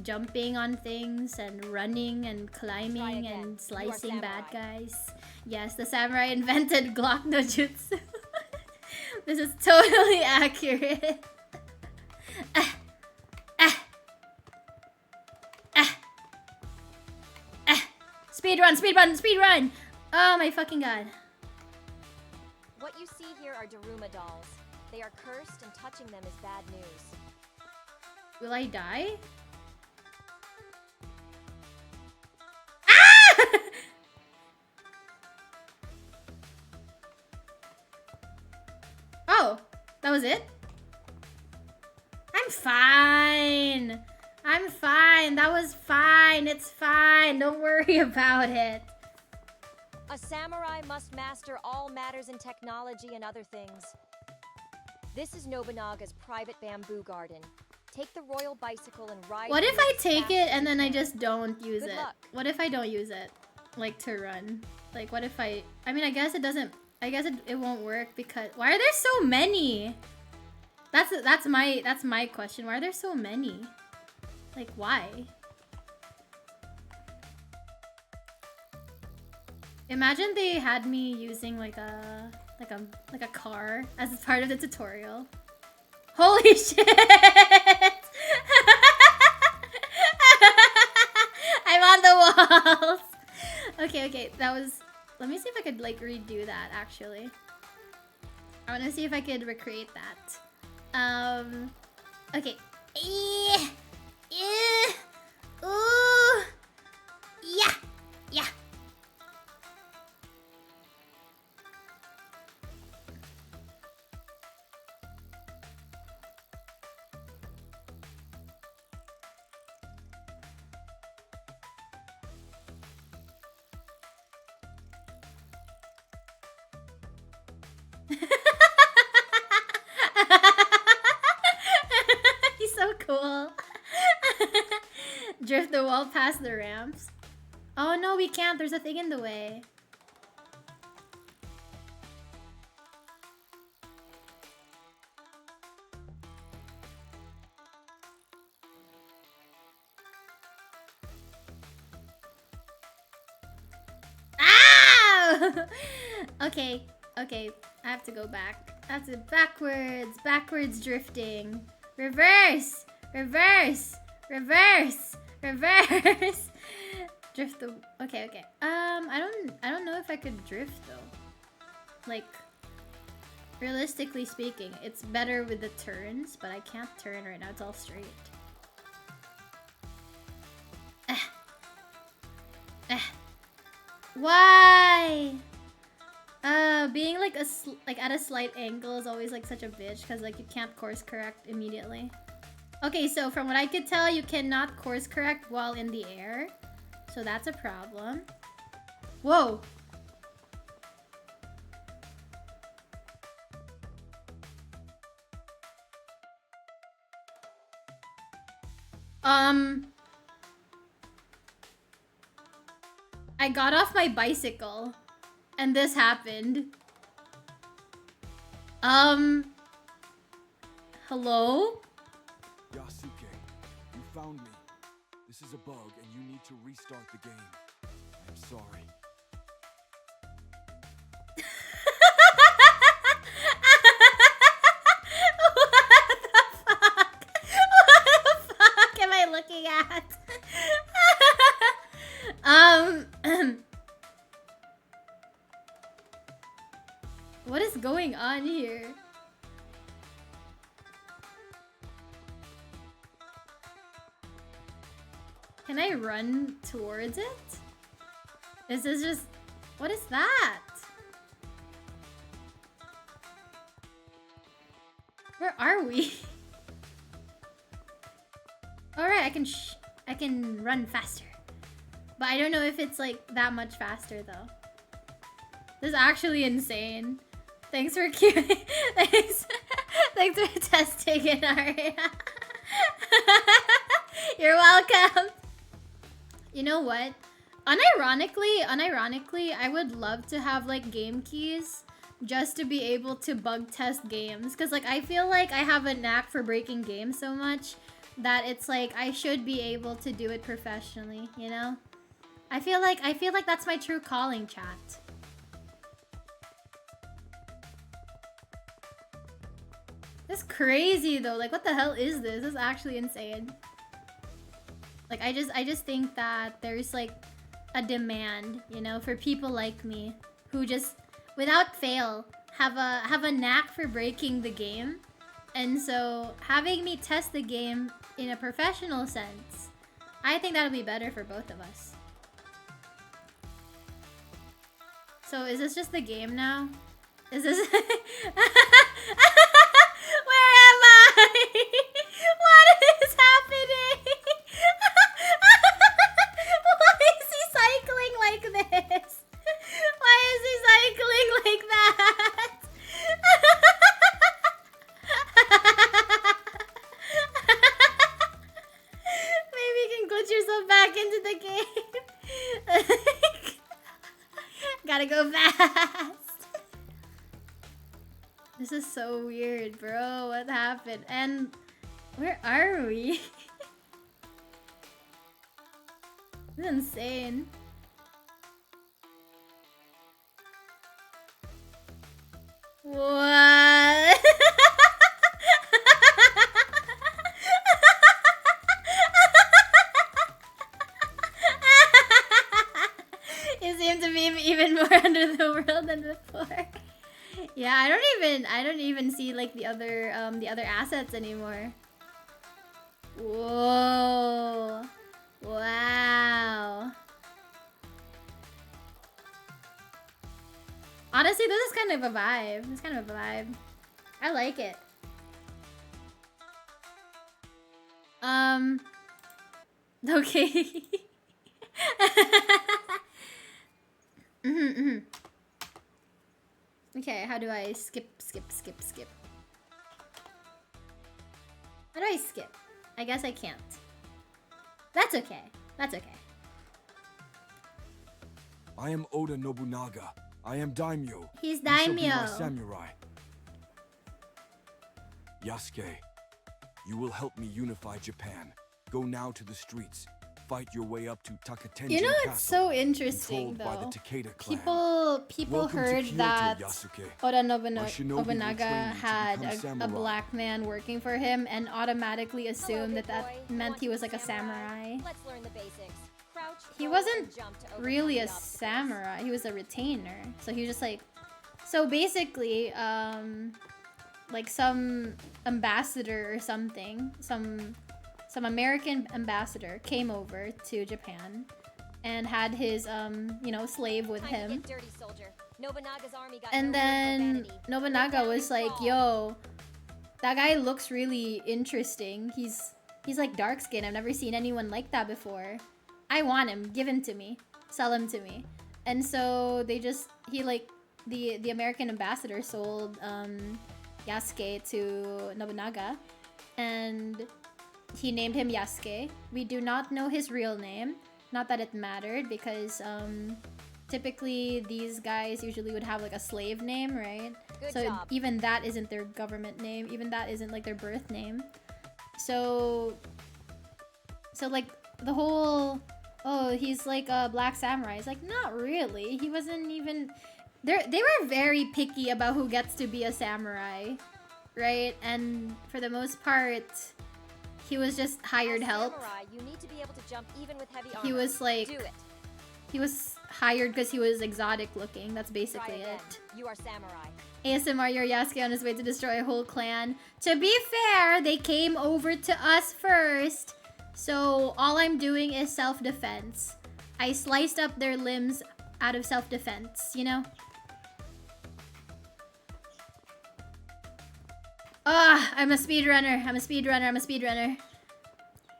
jumping on things and running and climbing again. and You are slicing bad samurai. guys. Yes, the samurai invented Glock no Jutsu. This is totally accurate. Ah, ah, ah, ah. Speed run, speed run, speed run! Oh my fucking god. What you see here are Daruma dolls. They are cursed, and touching them is bad news. Will I die? Ah! Oh, that was it? I'm fine. I'm fine. That was fine. It's fine. Don't worry about it. A samurai must master all matters in technology and other things. This is Nobunaga's private bamboo garden. Take the royal bicycle and ride. What if through I as take fast it as and you then I can. just don't use Good it? luck. What if I don't use it? Like to run? Like what if I mean, I guess it doesn't, I guess it won't work because, why are there so many? That's my question. Why are there so many? Like why? Imagine they had me using like a car as part of the tutorial. Holy shit! I'm on the walls. Okay, that was. Let me see if I could like redo that. Actually, I want to see if I could recreate that. Okay. Ooh. Yeah. He's so cool. Drift the wall past the ramps. Oh no, we can't. There's a thing in the way. Ow! Okay. I have to go back. That's it. Backwards. Backwards drifting. Reverse. Reverse. Reverse. Reverse. Drift the. Okay. Okay. I don't know if I could drift though. Like, realistically speaking, it's better with the turns, but I can't turn right now. It's all straight. Why? Being like at a slight angle is always like such a bitch because like you can't course correct immediately. Okay, so from what I could tell, you cannot course correct while in the air, so that's a problem. Whoa. I got off my bicycle and this happened. Hello? Yasuke, you found me. This is a bug and you need to restart the game. I'm sorry. What the fuck? What the fuck am I looking at? What is going on here? Can I run towards it? Is this just... What is that? Where are we? Alright, I can run faster. But I don't know if it's like that much faster though. This is actually insane. Thanks for queuing. Thanks for testing it, Aria. You're welcome. You know what? Unironically, I would love to have like game keys just to be able to bug test games. Cause like I feel like I have a knack for breaking games so much that it's like I should be able to do it professionally, you know? I feel like that's my true calling, chat. This is crazy though. Like what the hell is this? This is actually insane. Like I just think that there's like a demand, you know, for people like me who just without fail have a knack for breaking the game. And so having me test the game in a professional sense, I think that'll be better for both of us. So is this just the game now? Is this... Where am I? What is happening? Why is he cycling like this? Why is he cycling like that? Maybe you can glitch yourself back into the game. Gotta go fast. This is so weird, bro. What happened? And where are we? This is insane. What? You seem to be even more under the world than before. Yeah, I don't even see like the other assets anymore. Whoa. Wow. Honestly, this is kind of a vibe. It's kind of a vibe. I like it. Okay. Okay, how do I skip? How do I skip? I guess I can't. That's okay. That's okay. I am Oda Nobunaga. I am daimyo. He's You shall be daimyo. my samurai. Yasuke, you will help me unify Japan. Go now to the streets. fight your way up to Takatenjin You know, Castle, it's so interesting controlled by the though. Takeda clan. People Welcome to heard Kyoto, that Yasuke. Oda My shinobi will train Nobunaga you to had become a samurai. black man working for him and automatically assumed Hello, that big boy. meant Want he to was be like a samurai. Let's learn the basics. Crouch, He roll, wasn't and jump to overcome really the a obstacles. samurai. He was a retainer. So he was just like, so basically, like some ambassador or something, some American ambassador came over to Japan and had his you know, slave with Time to him. get dirty, soldier. Nobunaga's army got And no room for then vanity. Nobunaga Down was and like, crawl. yo, that guy looks really interesting. He's like dark skinned. I've never seen anyone like that before. I want him. Give him to me. Sell him to me. And so they just, he like, the American ambassador sold Yasuke to Nobunaga. And he named him Yasuke. We do not know his real name. Not that it mattered because typically these guys usually would have like a slave name, right? Good So job. even that isn't their government name. Even that isn't like their birth name. So like the whole, oh, he's like a black samurai. It's like, not really. He wasn't even. They were very picky about who gets to be a samurai, right? And for the most part, he was just hired As help. samurai, you need to be able to jump even with heavy armor. He was like, Do it. he was hired because he was exotic looking. That's Try basically again. it. You are samurai. ASMR, your Yasuke on his way to destroy a whole clan. To be fair, they came over to us first. So all I'm doing is self-defense. I sliced up their limbs out of self-defense, you know? Ah, I'm a speedrunner. I'm a speedrunner. I'm a speedrunner.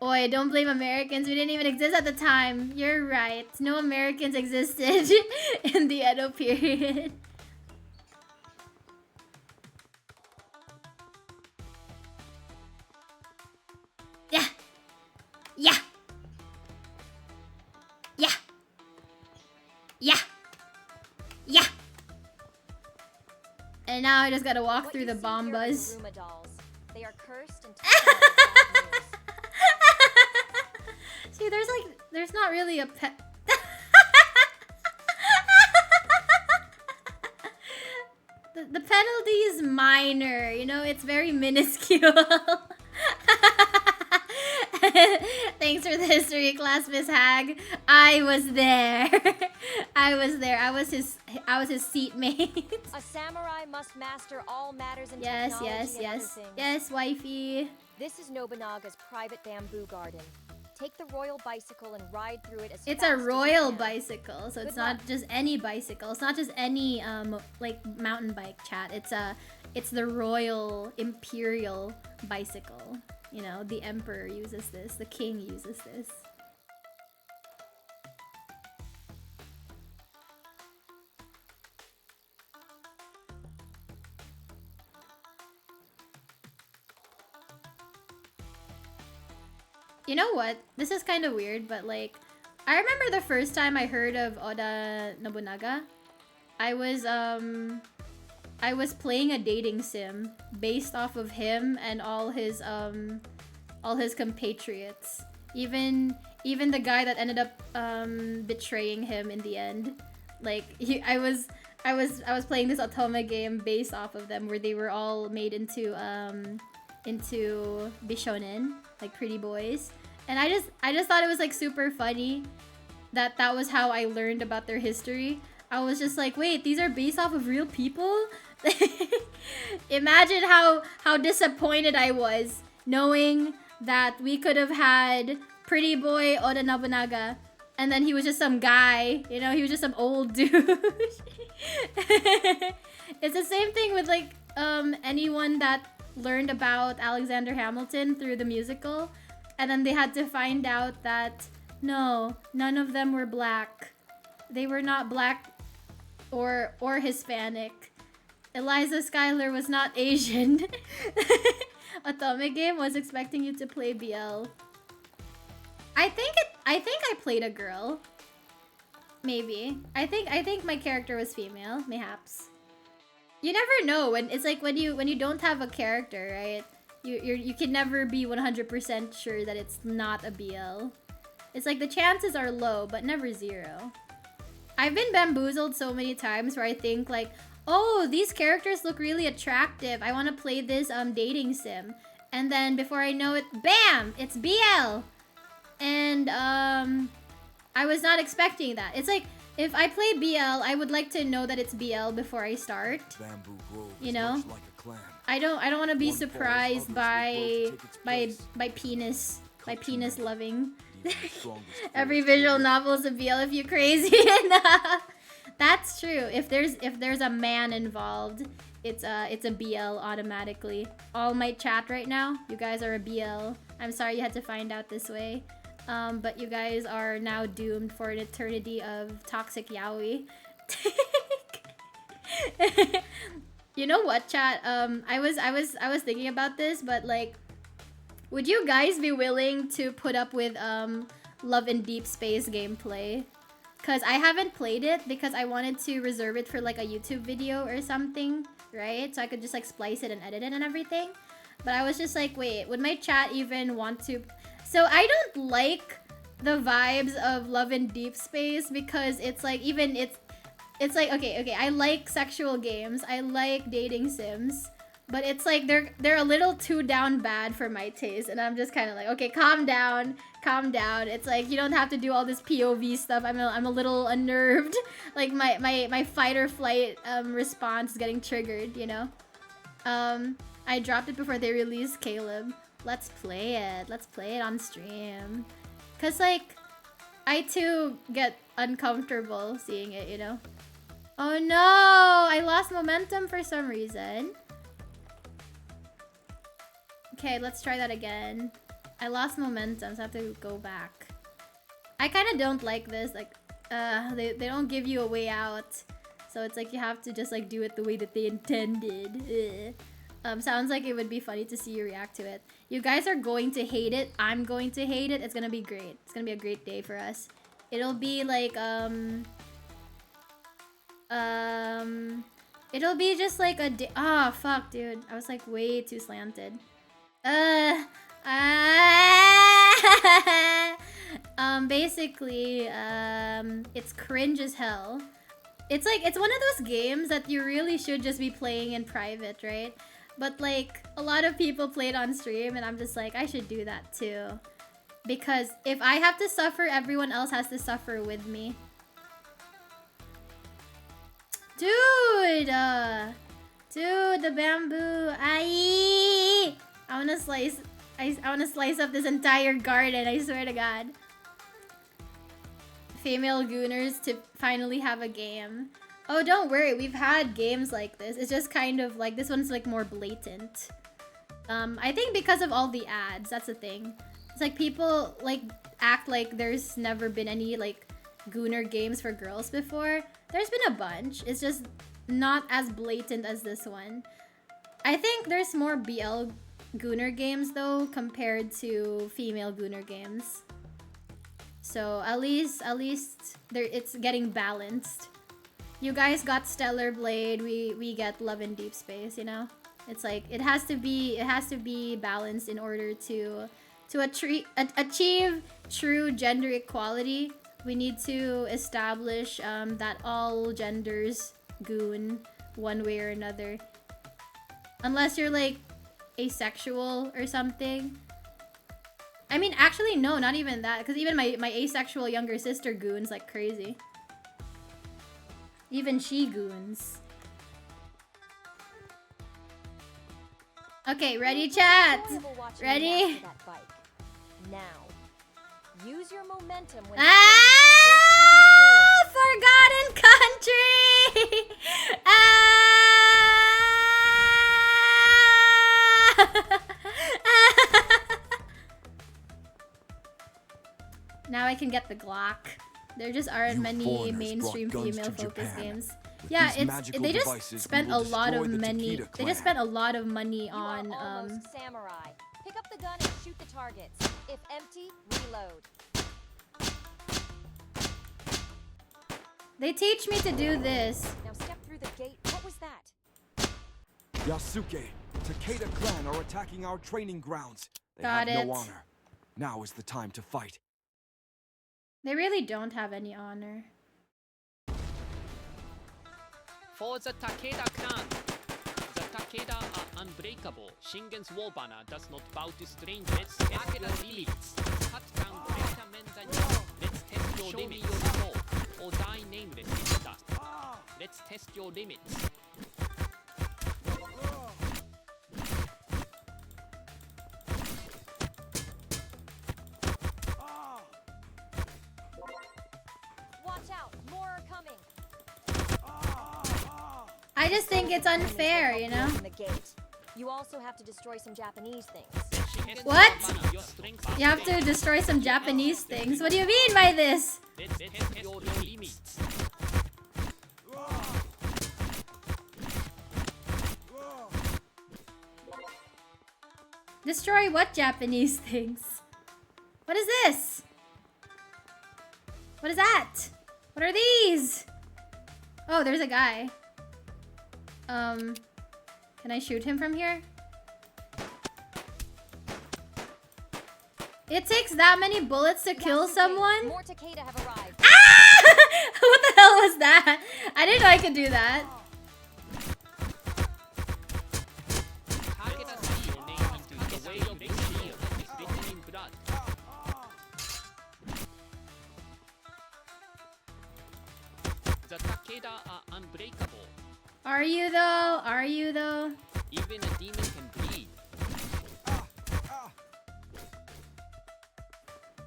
Oi, don't blame Americans. We didn't even exist at the time. You're right. No Americans existed in the Edo period. Yeah. Yeah. Yeah. Yeah. Yeah. And now I just gotta walk What through you the see here are the bombas. Ruma dolls. They are cursed and taken out of bad news. See, there's not really a pet. The penalty is minor, you know, it's very minuscule. Thanks for the history class, Miss Hag. I was there. I was there. I was his seatmate. A samurai must master all matters in Yes, technology yes, and other yes. things. Yes, wifey. This is Nobunaga's private bamboo garden. Take the royal bicycle and ride through it as It's fast a as you royal can. bicycle, so it's Good not luck. just any bicycle. It's not just any like mountain bike, chat. It's the royal imperial bicycle. You know, the emperor uses this, the king uses this. You know what? This is kind of weird, but like, I remember the first time I heard of Oda Nobunaga, I was playing a dating sim based off of him and all his compatriots. Even the guy that ended up betraying him in the end. Like I was playing this Otome game based off of them, where they were all made into bishonen, like pretty boys. And I just thought it was like super funny that was how I learned about their history. I was just like, wait, these are based off of real people? Imagine how disappointed I was knowing that we could have had pretty boy Oda Nobunaga and then he was just some guy, you know, he was just some old dude. It's the same thing with like anyone that learned about Alexander Hamilton through the musical, and then they had to find out that no, none of them were black. They were not black or Hispanic. Eliza Schuyler was not Asian. Atomic Game was expecting you to play BL. I think I played a girl. Maybe. I think my character was female, mayhaps. You never know when it's like when you don't have a character, right? You can never be 100% sure that it's not a BL. It's like the chances are low, but never zero. I've been bamboozled so many times where I think like, oh, these characters look really attractive. I want to play this dating sim. And then before I know it, bam! It's BL! And I was not expecting that. It's like, if I play BL, I would like to know that it's BL before I start. Bamboo Grove You is know? much like a clan. I don't want to be One falls, surprised others by will grow to take its place. penis. By Come penis together. loving. Even the strongest Every force will visual live. novel is a BL if you're crazy enough. That's true. If there's a man involved, it's a BL automatically. All my chat right now, you guys are a BL. I'm sorry you had to find out this way. But you guys are now doomed for an eternity of toxic yaoi. You know what, chat? I was thinking about this, but like, would you guys be willing to put up with Love in Deep Space gameplay? Cause I haven't played it because I wanted to reserve it for like a YouTube video or something, right? So I could just like splice it and edit it and everything. But I was just like, wait, would my chat even want to? So I don't like the vibes of Love in Deep Space because it's like it's like okay, I like sexual games, I like dating sims, but it's like they're a little too down bad for my taste, and I'm just kind of like, okay, calm down. It's like you don't have to do all this POV stuff. I'm a little unnerved. Like my fight or flight response is getting triggered, you know. I dropped it before they released Caleb. Let's play it. Let's play it on stream. Cause like I too get uncomfortable seeing it, you know. Oh no! I lost momentum for some reason. Okay, let's try that again. I lost momentum, so I have to go back. I kind of don't like this. Like, they don't give you a way out. So it's like you have to just like do it the way that they intended. Sounds like it would be funny to see you react to it. You guys are going to hate it. I'm going to hate it. It's gonna be great. It's gonna be a great day for us. It'll be like, it'll be just like a day. Ah, fuck, dude. I was like way too slanted. Basically, it's cringe as hell. It's like, it's one of those games that you really should just be playing in private, right? But like, a lot of people play it on stream, and I'm just like, I should do that too. Because if I have to suffer, everyone else has to suffer with me. Dude! Dude, the bamboo. Aye! I wanna slice up this entire garden, I swear to God. Female gooners to finally have a game. Oh, don't worry, we've had games like this. It's just kind of like, this one's like more blatant. I think because of all the ads, that's the thing. It's like people like act like there's never been any like gooner games for girls before. There's been a bunch. It's just not as blatant as this one. I think there's more BL gooner games though compared to female gooner games. So at least there, it's getting balanced. You guys got Stellar Blade, we get Love in Deep Space, you know? It's like it has to be balanced in order to achieve true gender equality. We need to establish that all genders goon one way or another. Unless you're like asexual or something. I mean, actually, no, not even that. Because even my asexual younger sister goons like crazy. Even she goons. Okay, ready, chat? Ready? Now, use your momentum when Forgotten country! Now I can get the Glock. There just aren't You many foreigners mainstream brought guns to female-focused Japan. games. With Yeah, these magical they just devices, spent we a will lot of destroy the money. Takeda They just clan. spent a lot of money you on are almost samurai. Pick up the gun and shoot the targets. If empty, reload. They teach me to do this. Now step through the gate. What was that? Yasuke, Takeda clan are attacking our training grounds. They Got have it. no honor. Now is the time to fight. They really don't have any honor. For the Takeda clan. The Takeda are unbreakable. Shingen's war banner does not bow to strangers. Let's test your limits. Cut down greater men than you. Let's test your limits. Show me your soul, or die nameless in the dust. Let's test your limits. Watch out, more are coming. I just think it's unfair, you know? Open the gate. You also have to destroy some Japanese things. Shingen's What? war banner, your strength is You have to great. destroy some Japanese things. What do you mean by this? Let's test your limits. Destroy what Japanese things? What is this? What is that? What are these? Oh, there's a guy. Can I shoot him from here? It takes that many bullets to kill Yasuke, someone? More Takeda have arrived. Ah! What the hell was that? I didn't know I could do that. Takeda steel name into the way of this shield is written in blood. The Takeda are unbreakable. Are you though? Are you though? Even a demon can bleed.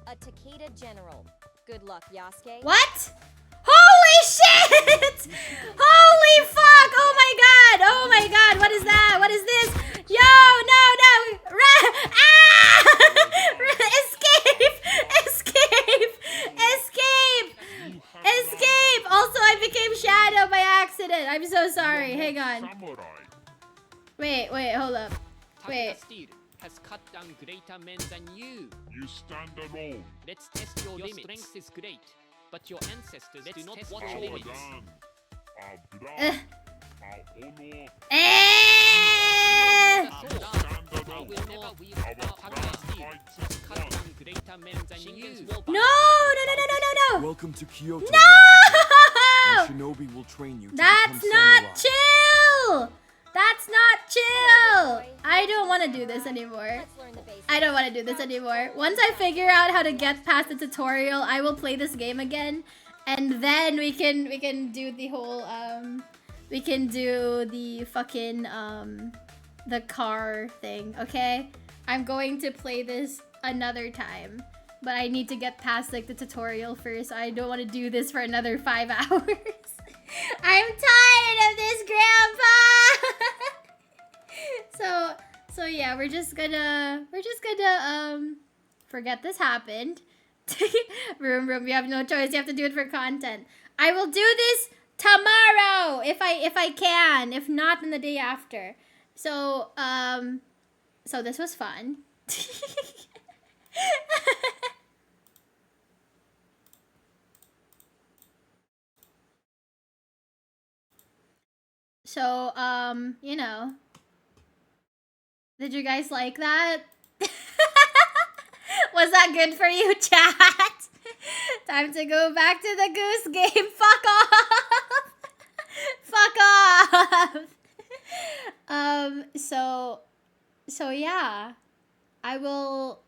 A Takeda general. Good luck, Yasuke. What? Holy shit! Holy fuck! Oh my god! Oh my god! What is that? What is this? Yo! No! No! Ah! Escape! Escape! Escape! Escape! Also, I became Shadow by accident. I'm so sorry. Hang on. Wait, hold up. Wait. Takeda steel has cut down greater men than you. You stand alone. Let's test your limits. Strength is great, but your ancestors do not watch your Our limits. land, our blood, Eh. our honor. Eh! You stand I alone. will never wield Our Takeda clan steel. fights Has as cut one. down greater men than Shingen's war No! banner. No! Welcome to Kyoto. No! My shinobi will train you to That's become not samurai. chill! That's not chill! I don't want to do this anymore. Let's learn the basics. I don't want to do this anymore. Once I figure out how to get past the tutorial, I will play this game again, and then we can do the whole we can do the fucking the car thing, okay? I'm going to play this another time, but I need to get past like the tutorial first. I don't want to do this for another 5 hours. I'm tired of this, Grandpa. So yeah, we're just gonna forget this happened. Room, we have no choice. You have to do it for content. I will do this tomorrow if I can. If not, then the day after. So so this was fun. So, you know, did you guys like that? Was that good for you, chat? Time to go back to the goose game. Fuck off. Fuck off. So yeah. I will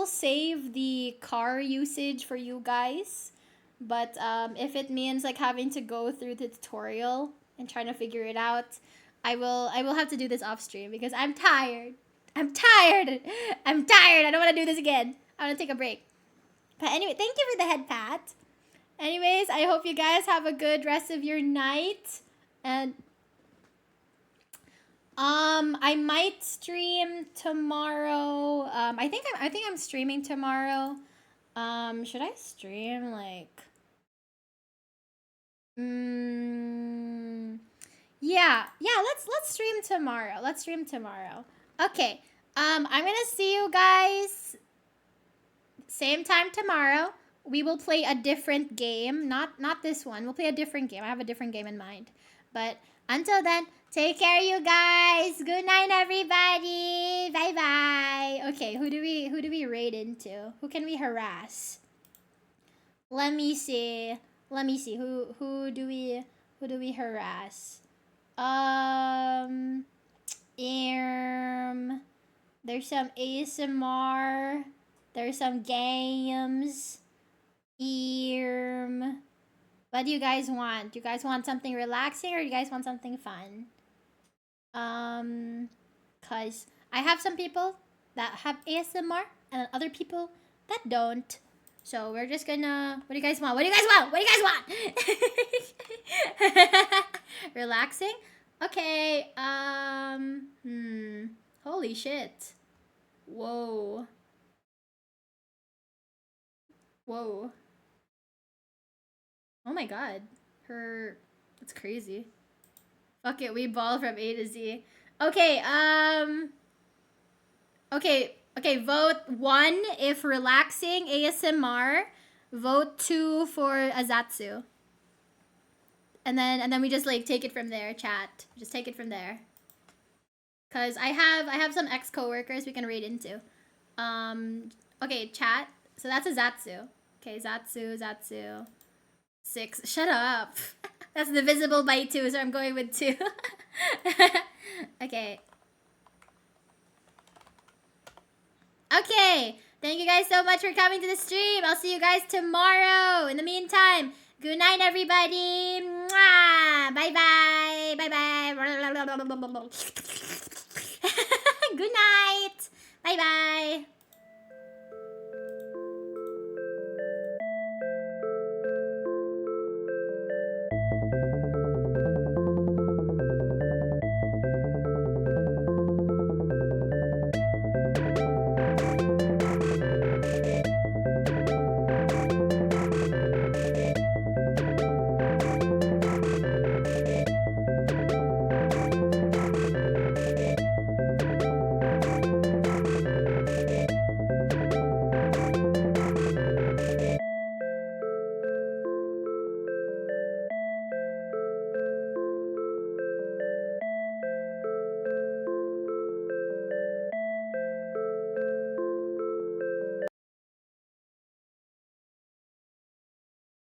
save the car usage for you guys. But if it means like having to go through the tutorial and trying to figure it out, I will have to do this off stream because I'm tired. I'm tired. I don't want to do this again. I want to take a break. But anyway, thank you for the head pat. Anyways, I hope you guys have a good rest of your night. And I might stream tomorrow. I think I'm streaming tomorrow. Should I stream like yeah, let's stream tomorrow. Okay. I'm gonna see you guys same time tomorrow. We will play a different game. Not this one. We'll play a different game. I have a different game in mind. But until then, take care, you guys. Good night, everybody. Bye bye. Okay, who do we raid into? Who can we harass? Let me see. Let me see. Who do we harass? There's some ASMR. There's some games. What do you guys want? Do you guys want something relaxing or do you guys want something fun? Cause I have some people that have ASMR and other people that don't. So we're just gonna. What do you guys want? What do you guys want? What do you guys want? Relaxing? Okay. Holy shit. Whoa. Whoa. Oh my god. That's crazy. Fuck it, we ball from A to Z. Okay, Okay, vote 1 if relaxing ASMR. Vote 2 for Azatsu. And then we just like take it from there, chat. Just take it from there. Cause I have some ex-coworkers we can raid into. Okay, chat. So that's Azatsu. Okay, Zatsu. 6. Shut up. That's divisible by 2, so I'm going with 2. Okay. Okay. Thank you guys so much for coming to the stream. I'll see you guys tomorrow. In the meantime, good night, everybody. Mwah! Bye-bye. Bye-bye. Good night. Bye-bye.